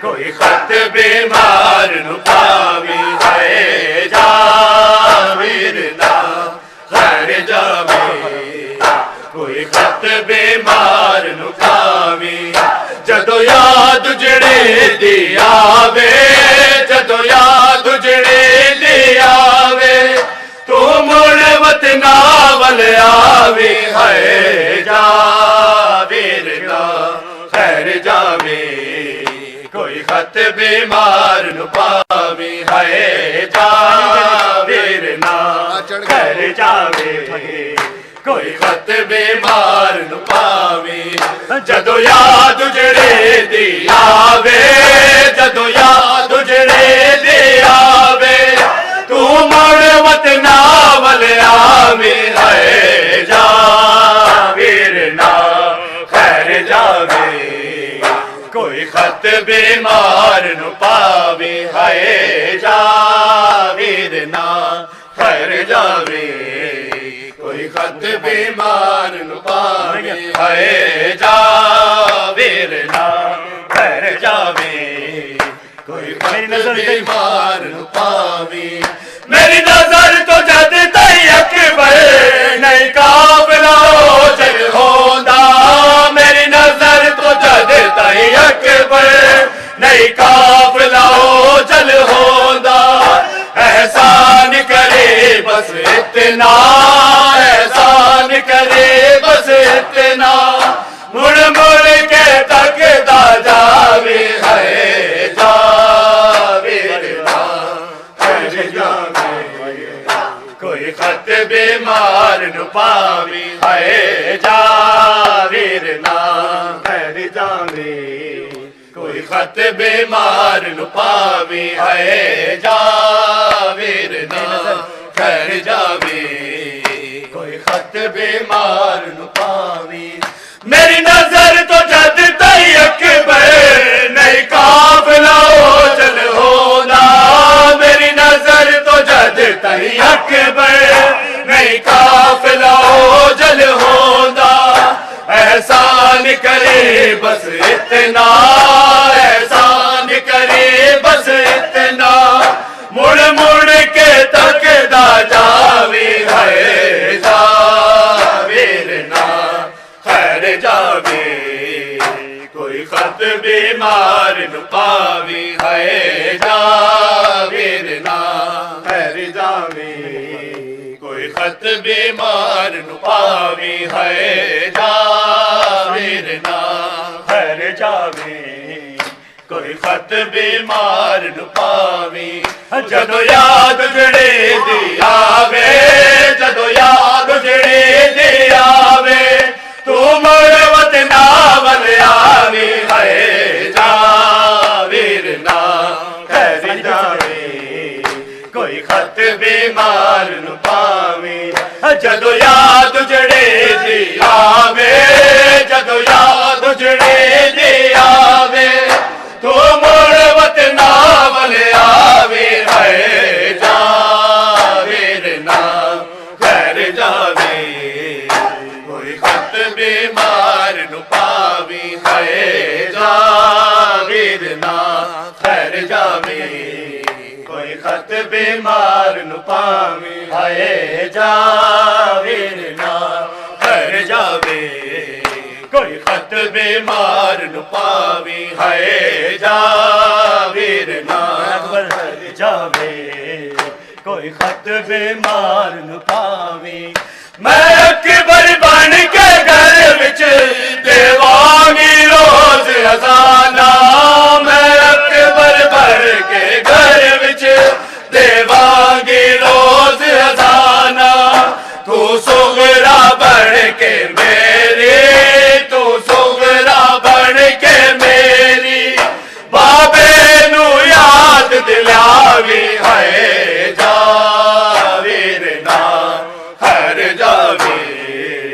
کوئی خط بیمار نو پاوی ہے جاویرنا، خیر جاوی کوئی خط بیمار نو پاوی، جدو یاد اجڑے دی آوے، جدو یاد اجڑے دی آوے، تو مڑ وطنا ول آوے ہے جاویرنا، خیر جاوے کوئی خط بیمار نو پاوی ہے جاویرنا، خیر جاوے کوئی خط بیمار نو پاوی، جدو یاد اجڑے دی آوے، جدو یاد اجڑے دی آوے، تو مڑ وطنا ول آوے ہے جاویرنا، خیر جاوے کوئی خط بیمار نو پاوی ہے جاویرنا، خیر جاوے کوئی خط بیمار نو پاوی ہے جاویرنا، خیر جاوے کوئی خط بیمار نو پاوی، میری نظر تو جد تئی اکبر نہیں قابلہ جل ہوندا، میری نظر تو جد تئی اکبر نہیں قابلہ جل ہوندا، احسان کرے بس اتنا، احسان کرے بس اتنا، مڑ مڑ کے تکدا جاوے ہے جاویرنا، خیر جاوے کوئی خط بیمار نو پاوی ہے جاویرنا، خیر جاوے کوئی خط بیمار نو پاوی ہے جاویرنا، خیر جاوے کوئی خط بیمار نو پاوی، میری نظر تو جد تئی اکبر نہیں نہیں اکبر نہیں قافلہ جل ہوندا احسان کرے بس اتنا احسان کرے بس اتنا مڑ مڑ کے تکدا جاوے ہے جاویرنا خیر جاوے کوئی خط بیمار نو پاوے ہے جاویرنا خیر جاوے کوئی خط بیمار نو پاوے ہے جاویرنا خیر جاوے کوئی خط بیمار نو پاوے جدو یاد جڑے دی آوے جدو یاد جڑے دی آوے تو مڑ وطنا ول آوے ہے جاویرنا خیر جاوے کوئی خط بیمار نو پاوے جدو یاد جڑے دی آوے جدو یاد جڑے دی آوے تو مڑ وطنا ول آوے ہے جاویرنا خیر جاوے کوئی خط بیمار نو پاوے ہے جاویرنا خیر جاوے کوئی خط بیمار نو پاوے ہے جاویرنا خیر جاوے کوئی خط بیمار نو پاوے ہے جاویرنا خیر جاوے کوئی خط بیمار نو پاوے میں اکبر بن کے گھر وچ دیوانگی روز اذانا میں اکبر بن کے گھر وچ دیوانگی روز اذانا تو صغرا بن کے میری تو صغرا بن کے میری بابے نو یاد دلاوی ہے جاویرنا خیر جاوے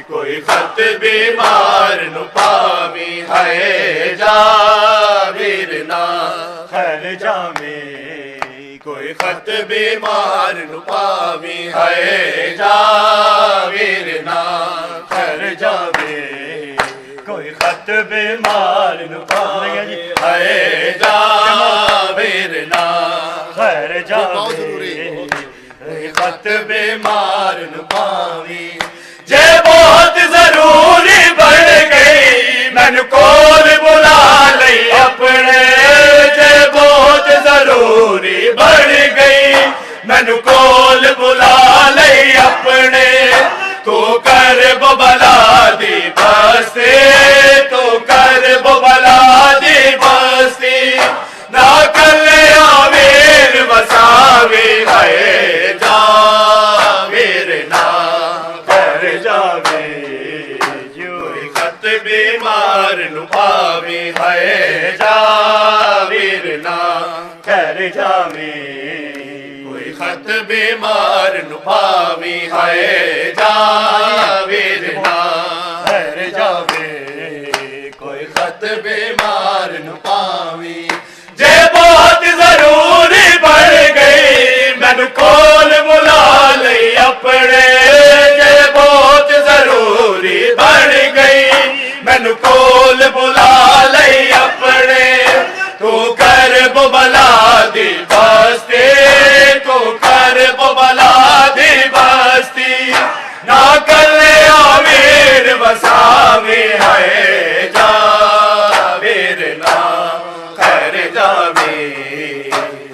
کوئی خط بیمار نو پاوے ہے جاویرنا خیر جاوے کوئی خط بیمار نو پاوے ہے جاویرنا خیر جاوے کوئی خط بیمار نو پاوے ہے جاویرنا خیر جاوے خط بیمار نو پاوے جے بہت ضروری بن گئی مینو کول بلا لئی اپنے جے بہت ضروری بن گئی مینو کول بلا لئی اپنے تو کر بلا دی بستی تو کر بلا دی بستی نہ کلے آویر وساوی ہے جاویرنا خیر جاوے کوئی خط بیمار نو پاوے ہے جاویرنا خیر جاوے کوئی خط بیمار نو پاوے ہے جاویرنا خیر جاوے کوئی خط بیمار نو پاوے جے بہت ضروری بن گئی مینو کول بلا لئی اپنے جے بہت ضروری بن گئی مینو کول بلا لئی اپنے تو کر بلا دی بستی تو کر بلا دی بستی نہ کلے آویر وساوی ہے جاویرنا خیر جاوے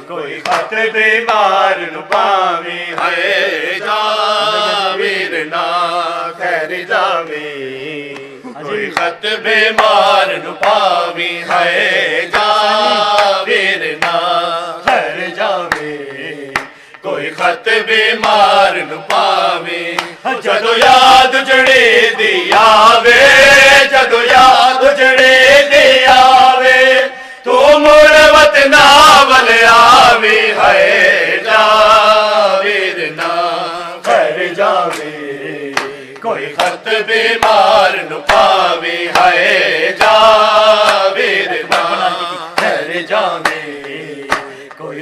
کوئی خط بیمار نو پاوے ہے جاویرنا خیر جاوے کوئی خط بیمار نو پاوے ہے جاویرنا خیر جاوے کوئی خط بیمار نو پاوے جدو یاد جڑے دی آوے جدو یاد جڑے دی آوے تو مڑ وطنا ول آوے ہے جاویرنا خیر جاوے کوئی خط بیمار نو پاوے ہے جاویرنا خیر جاوے کوئی